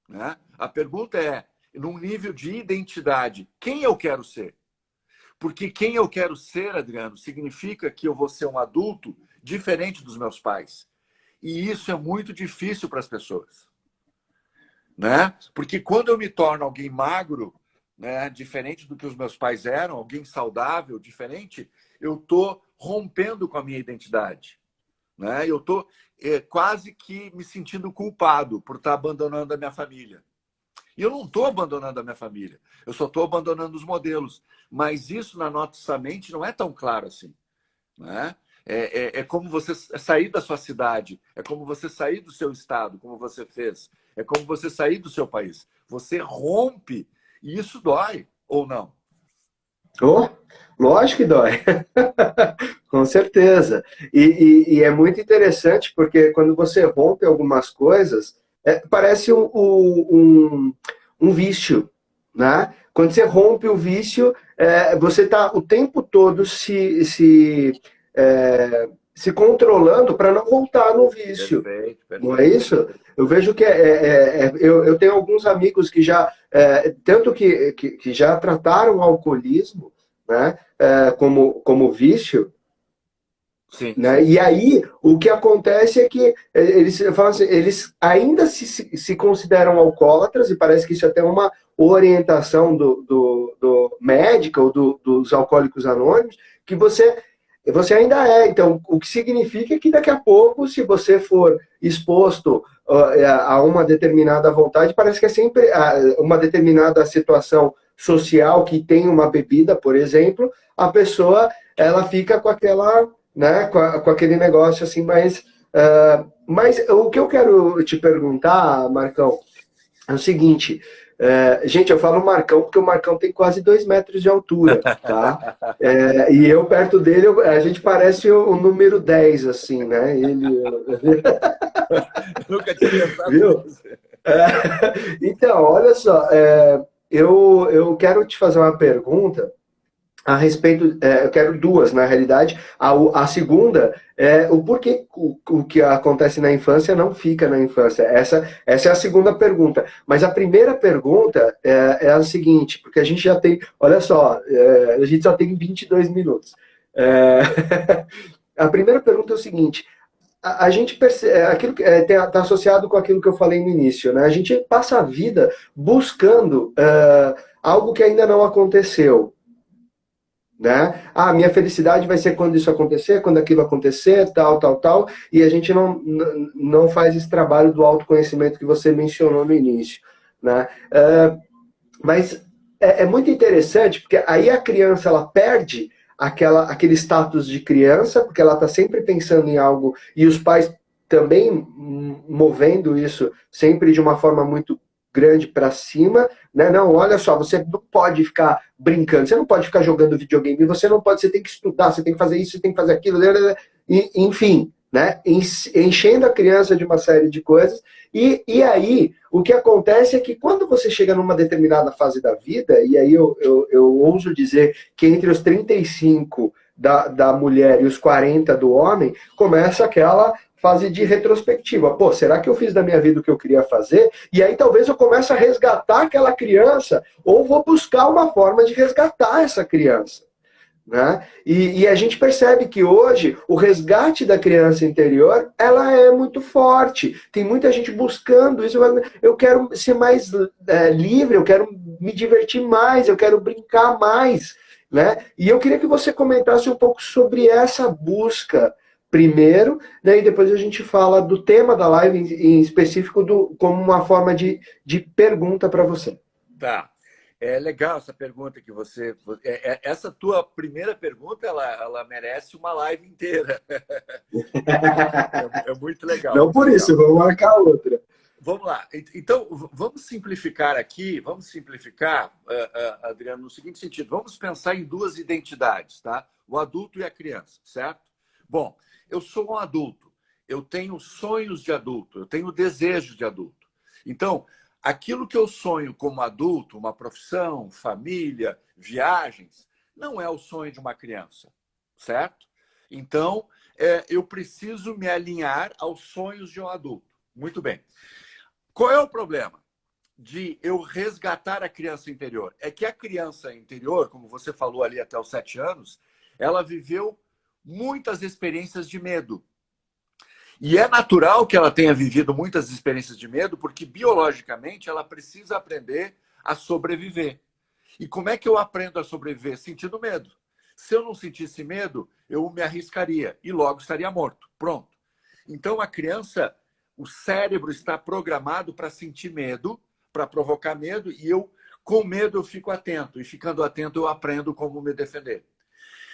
Né? A pergunta é, num nível de identidade, quem eu quero ser? Porque quem eu quero ser, Adriano, significa que eu vou ser um adulto diferente dos meus pais. E isso é muito difícil para as pessoas. Né? Porque quando eu me torno alguém magro, né, diferente do que os meus pais eram, alguém saudável, diferente, eu estou rompendo com a minha identidade. Né? Eu estou quase que me sentindo culpado por estar abandonando a minha família. E eu não estou abandonando a minha família, eu só estou abandonando os modelos. Mas isso na nossa mente não é tão claro assim. Né? É como você sair da sua cidade, é como você sair do seu estado, como você fez, é como você sair do seu país. Você rompe e isso dói, ou não? Oh, lógico que dói, com certeza. E é muito interessante porque quando você rompe algumas coisas, parece um vício, né? Quando você rompe o vício, você está o tempo todo se controlando para não voltar no vício. Perfeito, perfeito. Não é isso? Eu vejo que eu tenho alguns amigos que já tanto que já trataram o alcoolismo, né, como vício. Sim, né? sim. E aí o que acontece é que eles falam assim, eles ainda se consideram alcoólatras, e parece que isso é até uma orientação do médica ou dos alcoólicos anônimos, que você ainda é. Então, o que significa que daqui a pouco, se você for exposto a uma determinada vontade, parece que é sempre uma determinada situação social que tem uma bebida, por exemplo, a pessoa ela fica com aquela, né, com aquele negócio assim, mas o que eu quero te perguntar, Marcão, é o seguinte. Gente, eu falo Marcão porque o Marcão tem quase 2 metros de altura, tá? E eu perto dele, a gente parece o número 10, assim, né? Nunca tinha pensado Viu? nisso. Então, olha só, eu quero te fazer uma pergunta a respeito, eu quero duas, na realidade. A segunda é o porquê o que acontece na infância não fica na infância. Essa é a segunda pergunta. Mas a primeira pergunta é a seguinte, porque a gente já tem, olha só, a gente só tem 22 minutos. A primeira pergunta é o seguinte, a gente percebe, aquilo que está associado com aquilo que eu falei no início, né? A gente passa a vida buscando algo que ainda não aconteceu. Né? Minha felicidade vai ser quando isso acontecer, quando aquilo acontecer, tal, e a gente não faz esse trabalho do autoconhecimento que você mencionou no início, né? Mas é muito interessante, porque aí a criança ela perde aquele status de criança, porque ela está sempre pensando em algo, e os pais também movendo isso sempre de uma forma muito grande para cima, né? Não, olha só, você não pode ficar brincando, você não pode ficar jogando videogame, você não pode, você tem que estudar, você tem que fazer isso, você tem que fazer aquilo, enfim, né? Enchendo a criança de uma série de coisas. E aí, o que acontece é que quando você chega numa determinada fase da vida, e aí eu ouso dizer que entre os 35 da mulher e os 40 do homem, começa aquela fase de retrospectiva. Pô, será que eu fiz da minha vida o que eu queria fazer? E aí talvez eu comece a resgatar aquela criança, ou vou buscar uma forma de resgatar essa criança. Né? E a gente percebe que hoje o resgate da criança interior ela é muito forte. Tem muita gente buscando isso. Eu quero ser mais livre, eu quero me divertir mais, eu quero brincar mais. Né? E eu queria que você comentasse um pouco sobre essa busca primeiro, né? E depois a gente fala do tema da live em específico como uma forma de pergunta para você. Tá. É legal essa pergunta que você. Essa tua primeira pergunta, ela merece uma live inteira. É muito legal, Não muito por legal. isso, vamos marcar outra. Vamos lá. Então, vamos simplificar aqui, Adriano, no seguinte sentido. Vamos pensar em duas identidades, tá? O adulto e a criança, certo? Bom, eu sou um adulto, eu tenho sonhos de adulto, eu tenho desejos de adulto. Então, aquilo que eu sonho como adulto, uma profissão, família, viagens, não é o sonho de uma criança, certo? Então, eu preciso me alinhar aos sonhos de um adulto. Muito bem. Qual é o problema de eu resgatar a criança interior? É que a criança interior, como você falou ali até os 7 anos, ela viveu muitas experiências de medo. E é natural que ela tenha vivido muitas experiências de medo, porque biologicamente ela precisa aprender a sobreviver. E como é que eu aprendo a sobreviver? Sentindo medo. Se eu não sentisse medo, eu me arriscaria e logo estaria morto. Pronto. Então a criança, o cérebro está programado para sentir medo, para provocar medo, e eu, com medo, eu fico atento. E ficando atento, eu aprendo como me defender.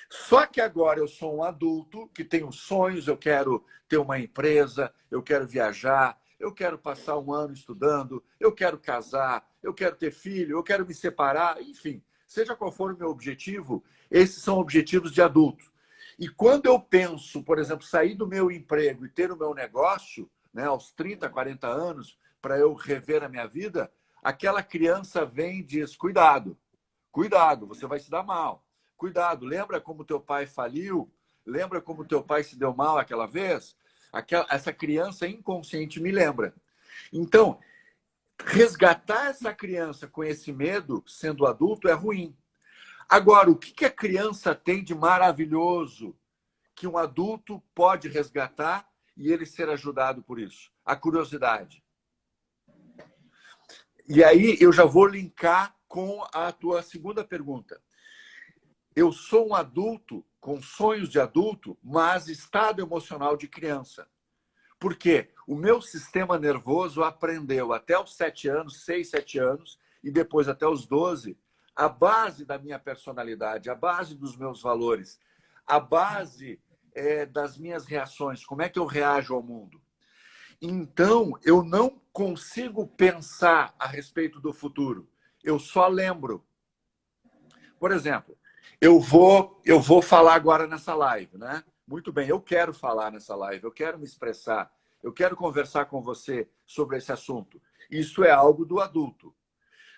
Só que agora eu sou um adulto que tenho sonhos, eu quero ter uma empresa, eu quero viajar, eu quero passar um ano estudando, eu quero casar, eu quero ter filho, eu quero me separar, enfim. Seja qual for o meu objetivo, esses são objetivos de adulto. E quando eu penso, por exemplo, sair do meu emprego e ter o meu negócio, né, aos 30, 40 anos, para eu rever a minha vida, aquela criança vem e diz, cuidado, cuidado, você vai se dar mal. Cuidado, lembra como teu pai faliu? Lembra como teu pai se deu mal aquela vez? Essa criança inconsciente me lembra. Então, resgatar essa criança com esse medo, sendo adulto, é ruim. Agora, o que a criança tem de maravilhoso que um adulto pode resgatar e ele ser ajudado por isso? A curiosidade. E aí eu já vou linkar com a tua segunda pergunta. Eu sou um adulto com sonhos de adulto, mas estado emocional de criança. Por quê? O meu sistema nervoso aprendeu até os 7 anos, 6, 7 anos, e depois até os 12, a base da minha personalidade, a base dos meus valores, a base das minhas reações, como é que eu reajo ao mundo. Então, eu não consigo pensar a respeito do futuro. Eu só lembro. Por exemplo, eu vou falar agora nessa live, né? Muito bem, eu quero falar nessa live, eu quero me expressar, eu quero conversar com você sobre esse assunto. Isso é algo do adulto.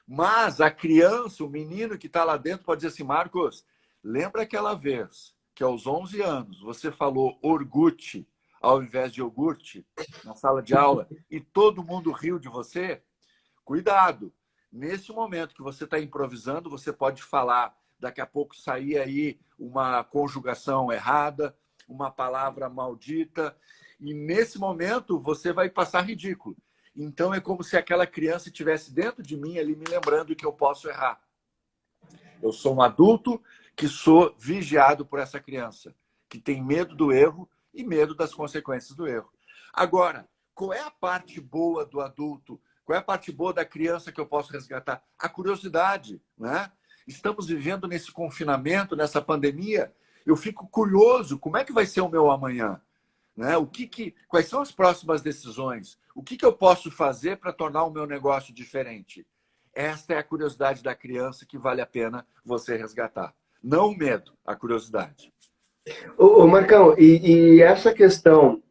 Mas a criança, o menino que está lá dentro pode dizer assim, Marcos, lembra aquela vez que aos 11 anos você falou orgute ao invés de iogurte na sala de aula e todo mundo riu de você? Cuidado! Nesse momento que você está improvisando, você pode falar, daqui a pouco sair aí uma conjugação errada, uma palavra maldita, e nesse momento você vai passar ridículo. Então é como se aquela criança estivesse dentro de mim ali me lembrando que eu posso errar. Eu sou um adulto que sou vigiado por essa criança, que tem medo do erro e medo das consequências do erro. Agora, qual é a parte boa do adulto? Qual é a parte boa da criança que eu posso resgatar? A curiosidade, né? Estamos vivendo nesse confinamento, nessa pandemia. Eu fico curioso, como é que vai ser o meu amanhã? Né? Quais são as próximas decisões? O que eu posso fazer para tornar o meu negócio diferente? Esta é a curiosidade da criança que vale a pena você resgatar. Não o medo, a curiosidade. Ô, Marcão, e essa questão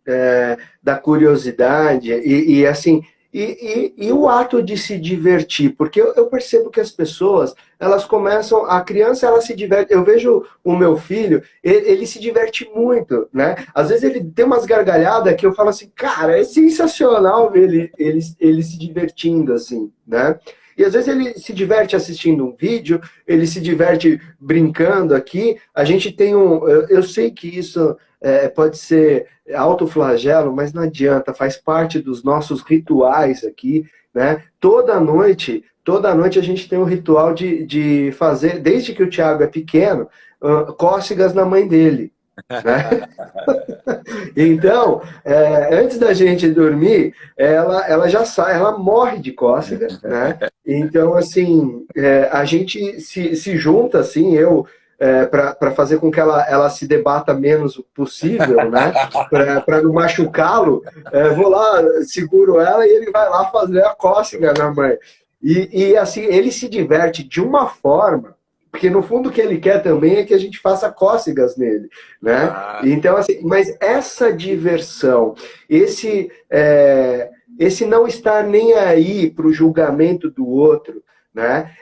da curiosidade e assim e o ato de se divertir, porque eu percebo que as pessoas elas começam, a criança ela se diverte. Eu vejo o meu filho, ele se diverte muito, né? Às vezes ele tem umas gargalhadas que eu falo assim, cara, é sensacional ver ele se divertindo assim, né? E às vezes ele se diverte assistindo um vídeo, ele se diverte brincando aqui. A gente tem um. Eu sei que isso pode ser autoflagelo, mas não adianta, faz parte dos nossos rituais aqui, né? Toda noite a gente tem um ritual de fazer, desde que o Thiago é pequeno, cócegas na mãe dele. Né? Então, antes da gente dormir, ela já sai, ela morre de cócega, né? Então, assim, a gente se junta, assim, eu, para fazer com que ela se debata menos possível, né? Para não machucá-lo, vou lá, seguro ela e ele vai lá fazer a cócega na mãe. Assim, ele se diverte de uma forma, porque no fundo o que ele quer também é que a gente faça cócegas nele, né? Claro. Então, assim, mas essa diversão, esse não estar nem aí para o julgamento do outro, né?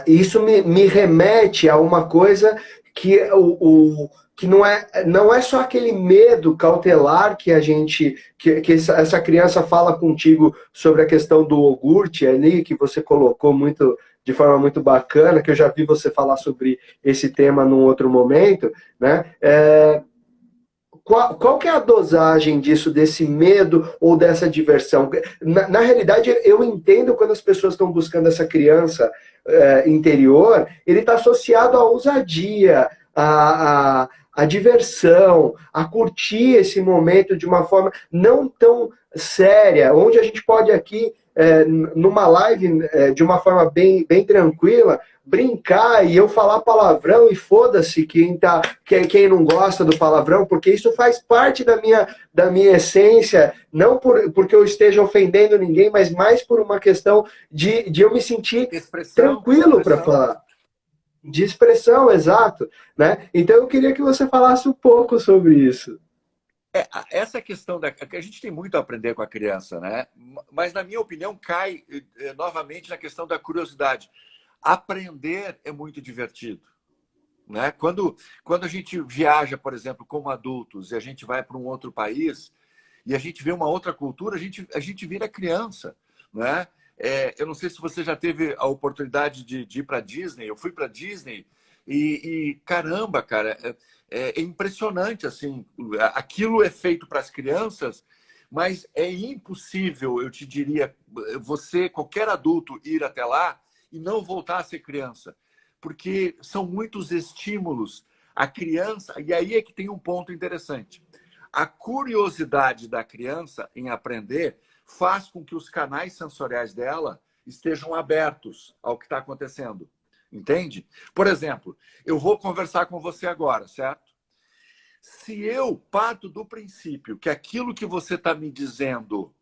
Isso me remete a uma coisa que que não é só aquele medo cautelar que a gente que essa criança fala contigo sobre a questão do iogurte ali que você colocou muito de forma muito bacana, que eu já vi você falar sobre esse tema num outro momento, né? Qual que é a dosagem disso, desse medo ou dessa diversão? Na realidade, eu entendo quando as pessoas estão buscando essa criança interior, ele está associado à ousadia, à diversão, a curtir esse momento de uma forma não tão séria, onde a gente pode aqui, numa live, de uma forma bem tranquila, brincar e eu falar palavrão e foda-se quem não gosta do palavrão, porque isso faz parte da minha essência, não porque eu esteja ofendendo ninguém, mas mais por uma questão de eu me sentir tranquilo para Expressão, falar. né? De expressão, exato. Né? Então eu queria que você falasse um pouco sobre isso. Essa questão que a gente tem muito a aprender com a criança, né? Mas, na minha opinião, cai novamente na questão da curiosidade. Aprender é muito divertido. Né? Quando a gente viaja, por exemplo, como adultos, e a gente vai para um outro país e a gente vê uma outra cultura, a gente vira criança. Né? Eu não sei se você já teve a oportunidade de ir para Disney. Eu fui para Disney caramba, cara, é impressionante assim. Aquilo é feito para as crianças, mas é impossível, eu te diria, qualquer adulto, ir até lá e não voltar a ser criança, porque são muitos estímulos. A criança, e aí é que tem um ponto interessante. A curiosidade da criança em aprender faz com que os canais sensoriais dela estejam abertos ao que está acontecendo. Entende? Por exemplo, eu vou conversar com você agora, certo? Se eu parto do princípio que aquilo que você está me dizendo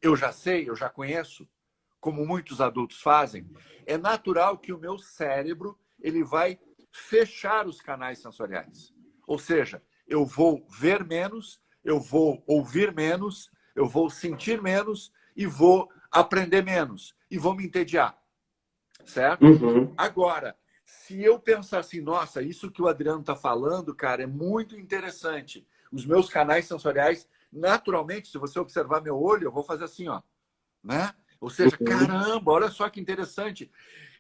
eu já sei, eu já conheço, como muitos adultos fazem, é natural que o meu cérebro ele vai fechar os canais sensoriais. Ou seja, eu vou ver menos, eu vou ouvir menos, eu vou sentir menos e vou aprender menos e vou me entediar, certo? Uhum. Agora, se eu pensar assim, nossa, isso que o Adriano está falando, cara, é muito interessante. Os meus canais sensoriais, naturalmente, se você observar meu olho, eu vou fazer assim, ó, né? Ou seja, Uhum. caramba, olha só que interessante.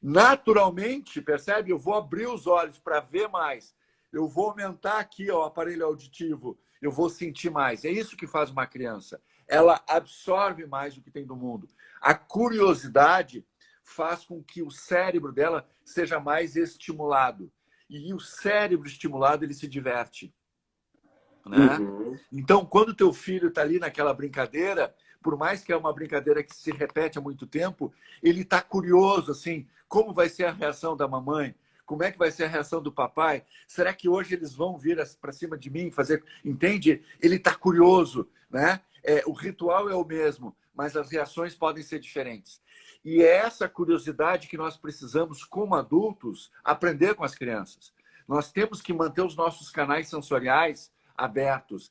Naturalmente, percebe? Eu vou abrir os olhos para ver mais. Eu vou aumentar aqui ó, o aparelho auditivo. Eu vou sentir mais. É isso que faz uma criança. Ela absorve mais o que tem do mundo. A curiosidade faz com que o cérebro dela seja mais estimulado. E o cérebro estimulado, ele se diverte. Né? Uhum. Então, quando teu filho está ali naquela brincadeira, por mais que é uma brincadeira que se repete há muito tempo, ele está curioso, assim, como vai ser a reação da mamãe? Como é que vai ser a reação do papai? Será que hoje eles vão vir para cima de mim fazer? Entende? Ele está curioso, né? O ritual é o mesmo, mas as reações podem ser diferentes. E é essa curiosidade que nós precisamos, como adultos, aprender com as crianças. Nós temos que manter os nossos canais sensoriais abertos.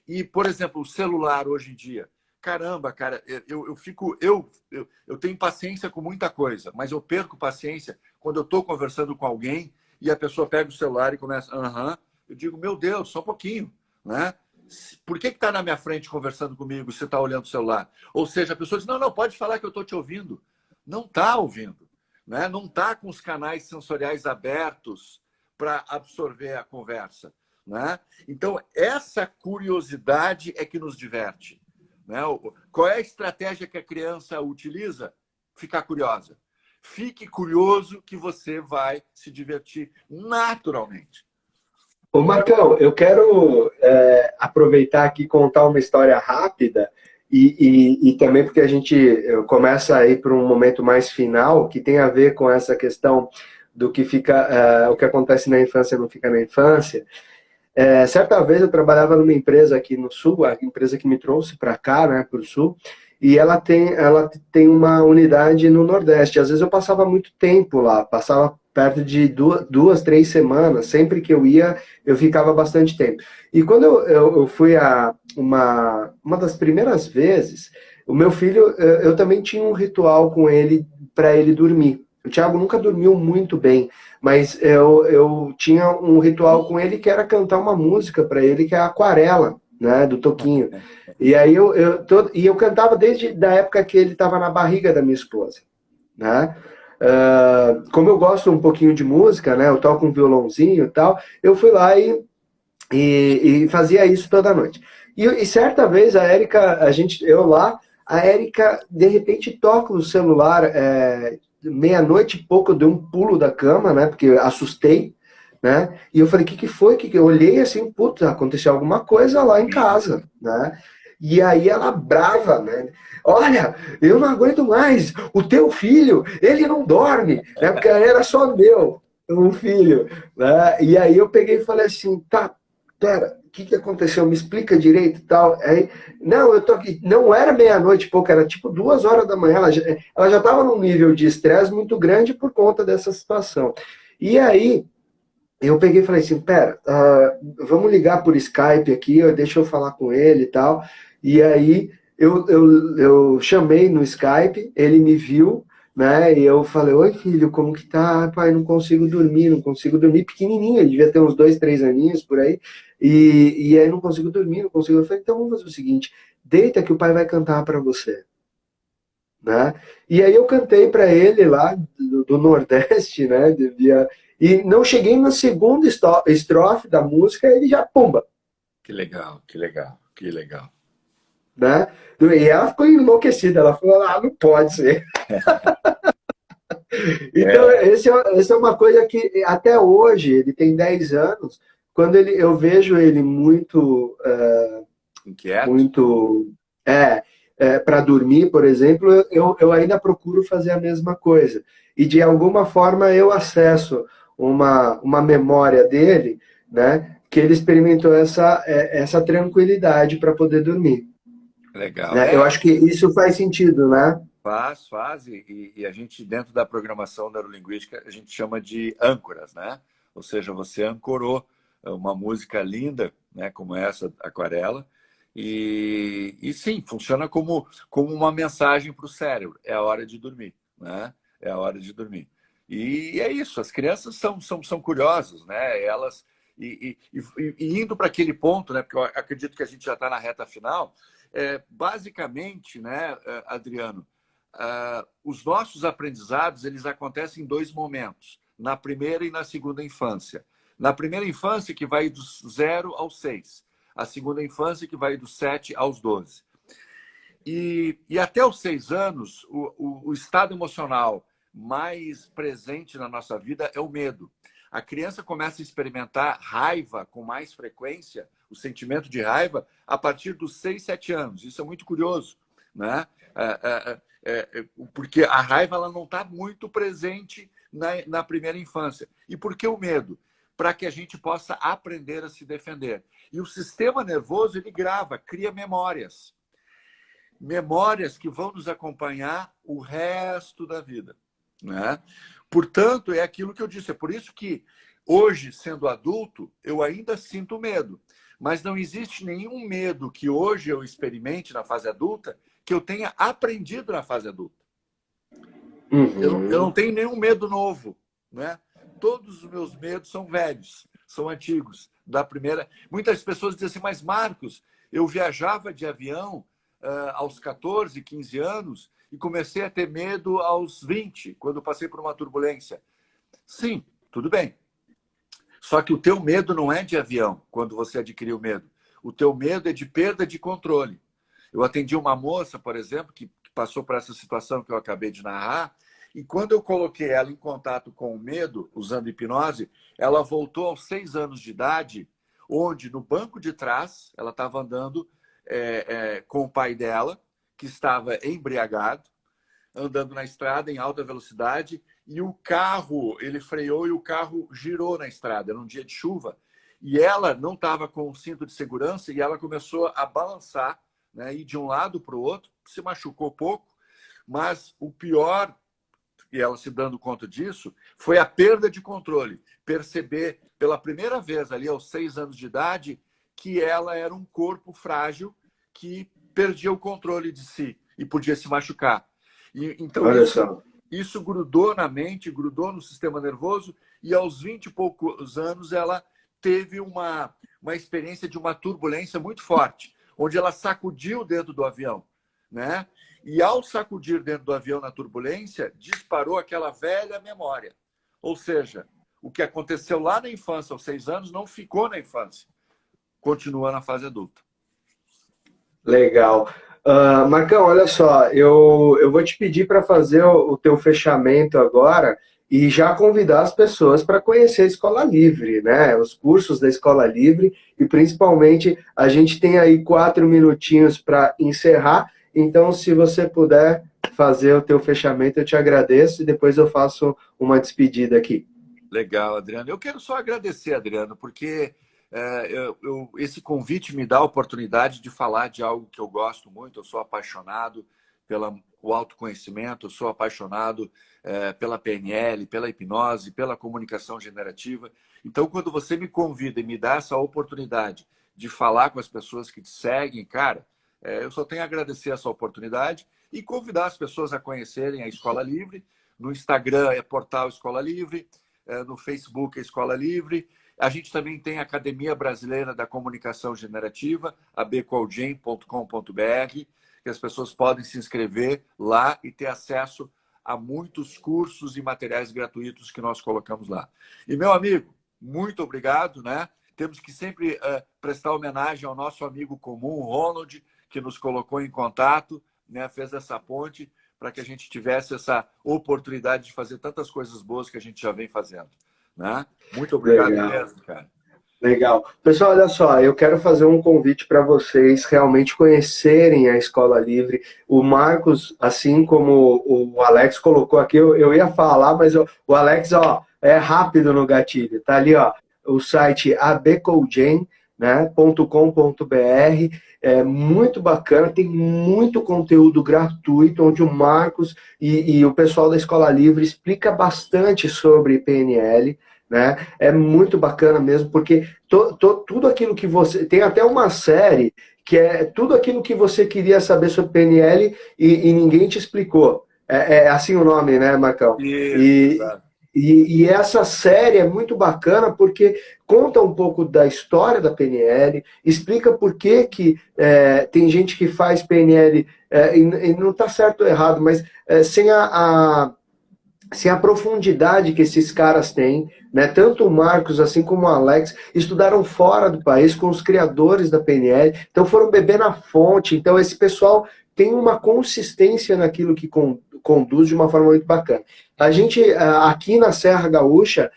E, por exemplo, o celular hoje em dia. Caramba, cara, eu tenho paciência com muita coisa, mas eu perco paciência quando eu estou conversando com alguém e a pessoa pega o celular e começa, eu digo, meu Deus, só um pouquinho, né? Por que está na minha frente conversando comigo se está olhando o celular? Ou seja, a pessoa diz, não, pode falar que eu estou te ouvindo. Não está ouvindo, né? Não está com os canais sensoriais abertos para absorver a conversa, né? Então, essa curiosidade é que nos diverte. Né? Qual é a estratégia que a criança utiliza? Ficar curiosa. Fique curioso que você vai se divertir naturalmente. Ô Marcão, eu quero aproveitar aqui e contar uma história rápida e também porque a gente começa a ir para um momento mais final que tem a ver com essa questão do que fica, o que acontece na infância não fica na infância. Certa vez eu trabalhava numa empresa aqui no Sul, a empresa que me trouxe para cá, né, para o Sul, e ela tem uma unidade no Nordeste. Às vezes eu passava muito tempo lá, passava perto de 2, 3 semanas. Sempre que eu ia, eu ficava bastante tempo. E quando eu fui uma das primeiras vezes, o meu filho, eu também tinha um ritual com ele para ele dormir. O Thiago nunca dormiu muito bem, mas eu tinha um ritual com ele que era cantar uma música para ele, que é a Aquarela, né, do Toquinho. E aí eu cantava desde da época que ele estava na barriga da minha esposa, né? Como eu gosto um pouquinho de música, né, eu toco um violãozinho e tal, eu fui lá e fazia isso toda noite. E certa vez a Érica, a Érica de repente toca o celular, meia-noite e pouco, eu dei um pulo da cama, né? Porque eu assustei, né? E eu falei, o que foi? Eu olhei assim, puta, aconteceu alguma coisa lá em casa, né? E aí ela brava, né? Olha, eu não aguento mais, o teu filho, ele não dorme, né? Porque era só meu, um filho, né? E aí eu peguei e falei assim, tá, pera, o que aconteceu? Me explica direito e tal. Aí, não, eu tô aqui. Não era meia-noite e pouco, era tipo 2 horas da manhã. Ela já estava num nível de estresse muito grande por conta dessa situação. E aí, eu peguei e falei assim, pera, vamos ligar por Skype aqui, deixa eu falar com ele e tal. E aí, eu chamei no Skype, ele me viu, né? E eu falei, oi filho, como que tá? Pai, não consigo dormir. Pequenininho, ele devia ter uns 2, 3 aninhos por aí. E aí não consigo dormir, não consigo. Eu falei, então vamos fazer o seguinte, deita que o pai vai cantar para você, né? E aí eu cantei para ele lá do Nordeste, né? E não cheguei na segunda estrofe da música, ele já pumba, Que legal, que legal, que legal. né? E ela ficou enlouquecida, ela falou, não pode ser. Então, essa é uma coisa que até hoje, ele tem 10 anos, quando eu vejo ele muito, Inquieto? muito para dormir, por exemplo, eu ainda procuro fazer a mesma coisa. E de alguma forma eu acesso uma memória dele, né, que ele experimentou essa tranquilidade para poder dormir. Legal. Né? Eu acho que isso faz sentido, né? Faz, e a gente, dentro da programação neurolinguística, a gente chama de âncoras, né? Ou seja, você ancorou uma música linda, né, como essa, Aquarela, e sim, funciona como uma mensagem para o cérebro. É a hora de dormir, né? É a hora de dormir. E é isso, as crianças são curiosas, né? Elas, e indo para aquele ponto, né? Porque eu acredito que a gente já está na reta final, basicamente, né, Adriano, os nossos aprendizados eles acontecem em 2 momentos, na primeira e na segunda infância. Na primeira infância, que vai dos 0 aos 6. A segunda infância, que vai dos 7 aos 12. E até os 6 anos, o estado emocional mais presente na nossa vida é o medo. A criança começa a experimentar raiva com mais frequência, o sentimento de raiva, a partir dos 6, 7 anos. Isso é muito curioso, né? Porque a raiva ela não está muito presente na primeira infância. E por que o medo? Para que a gente possa aprender a se defender. E o sistema nervoso, ele grava, cria memórias. Memórias que vão nos acompanhar o resto da vida, né? Portanto, é aquilo que eu disse. É por isso que hoje, sendo adulto, eu ainda sinto medo. Mas não existe nenhum medo que hoje eu experimente na fase adulta que eu tenha aprendido na fase adulta. Eu não tenho nenhum medo novo, né? Todos os meus medos são velhos, são antigos. Da primeira, muitas pessoas dizem assim, mas Marcos, eu viajava de avião aos 14, 15 anos e comecei a ter medo aos 20, quando eu passei por uma turbulência. Sim, tudo bem. Só que o teu medo não é de avião, quando você adquiriu medo. O teu medo é de perda de controle. Eu atendi uma moça, por exemplo, que passou por essa situação que eu acabei de narrar, e quando eu coloquei ela em contato com o medo, usando hipnose, ela voltou aos 6 anos de idade, onde no banco de trás, ela estava andando com o pai dela, que estava embriagado, andando na estrada em alta velocidade, e o carro, ele freou e o carro girou na estrada, era um dia de chuva, e ela não estava com o cinto de segurança e ela começou a balançar, né, ir de um lado para o outro, se machucou pouco, mas o pior, e ela se dando conta disso, foi a perda de controle. Perceber pela primeira vez ali aos 6 anos de idade que ela era um corpo frágil que perdia o controle de si e podia se machucar. Então isso grudou na mente, grudou no sistema nervoso e aos 20 e poucos anos ela teve uma experiência de uma turbulência muito forte, onde ela sacudiu dentro do avião, né? E ao sacudir dentro do avião na turbulência, disparou aquela velha memória. Ou seja, o que aconteceu lá na infância, aos 6 anos, não ficou na infância. Continua na fase adulta. Legal. Marcão, olha só, eu vou te pedir para fazer o teu fechamento agora e já convidar as pessoas para conhecer a Escola Livre, né? Os cursos da Escola Livre e principalmente a gente tem aí 4 minutinhos para encerrar. Então, se você puder fazer o teu fechamento, eu te agradeço e depois eu faço uma despedida aqui. Legal, Adriano. Eu quero só agradecer, Adriano, porque esse convite me dá a oportunidade de falar de algo que eu gosto muito. Eu sou apaixonado pelo autoconhecimento, eu sou apaixonado pela PNL, pela hipnose, pela comunicação generativa. Então, quando você me convida e me dá essa oportunidade de falar com as pessoas que te seguem, cara, eu só tenho a agradecer essa oportunidade e convidar as pessoas a conhecerem a Escola Livre. No Instagram é Portal Escola Livre, no Facebook é Escola Livre. A gente também tem a Academia Brasileira da Comunicação Generativa, abqualgen.com.br, que as pessoas podem se inscrever lá e ter acesso a muitos cursos e materiais gratuitos que nós colocamos lá. E, meu amigo, muito obrigado, né? Temos que sempre prestar homenagem ao nosso amigo comum, Ronald, que nos colocou em contato, né? Fez essa ponte para que a gente tivesse essa oportunidade de fazer tantas coisas boas que a gente já vem fazendo, né? Muito obrigado mesmo, cara. Legal. Pessoal, olha só, eu quero fazer um convite para vocês realmente conhecerem a Escola Livre. O Marcos, assim como o Alex colocou aqui, eu ia falar, mas o Alex, ó, é rápido no gatilho. Tá ali, ó, o site abcolgen, né, .com.br, é muito bacana, tem muito conteúdo gratuito, onde o Marcos e o pessoal da Escola Livre explica bastante sobre PNL, né? É muito bacana mesmo, porque tudo aquilo que você... Tem até uma série que é tudo aquilo que você queria saber sobre PNL e ninguém te explicou. É assim o nome, né, Marcão? E essa série é muito bacana porque conta um pouco da história da PNL, explica por que tem gente que faz PNL e não está certo ou errado, mas sem a profundidade que esses caras têm, né? Tanto o Marcos assim como o Alex estudaram fora do país com os criadores da PNL, então foram beber na fonte. Então esse pessoal tem uma consistência naquilo que conduz de uma forma muito bacana. A gente, aqui na Serra Gaúcha,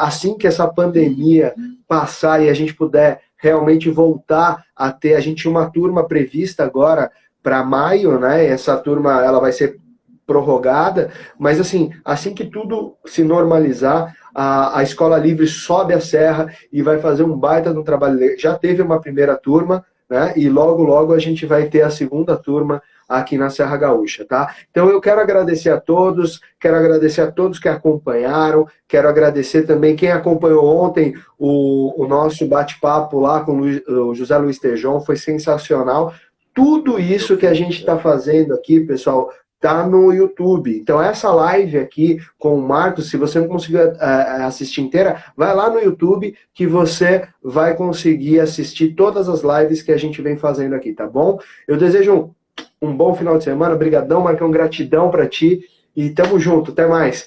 assim que essa pandemia passar e a gente puder realmente voltar a ter, a gente tinha uma turma prevista agora para maio, né? Essa turma ela vai ser prorrogada, mas assim que tudo se normalizar, a Escola Livre sobe a serra e vai fazer um baita no trabalho. Já teve uma primeira turma, né? E logo a gente vai ter a segunda turma aqui na Serra Gaúcha, tá? Então eu quero agradecer a todos que acompanharam, quero agradecer também quem acompanhou ontem o nosso bate-papo lá com o José Luiz Tejon, foi sensacional. Tudo isso que a gente está fazendo aqui, pessoal, tá no YouTube. Então, essa live aqui com o Marcos, se você não conseguiu assistir inteira, vai lá no YouTube que você vai conseguir assistir todas as lives que a gente vem fazendo aqui, tá bom? Eu desejo um bom final de semana. Obrigadão, Marcão. Gratidão para ti. E tamo junto. Até mais.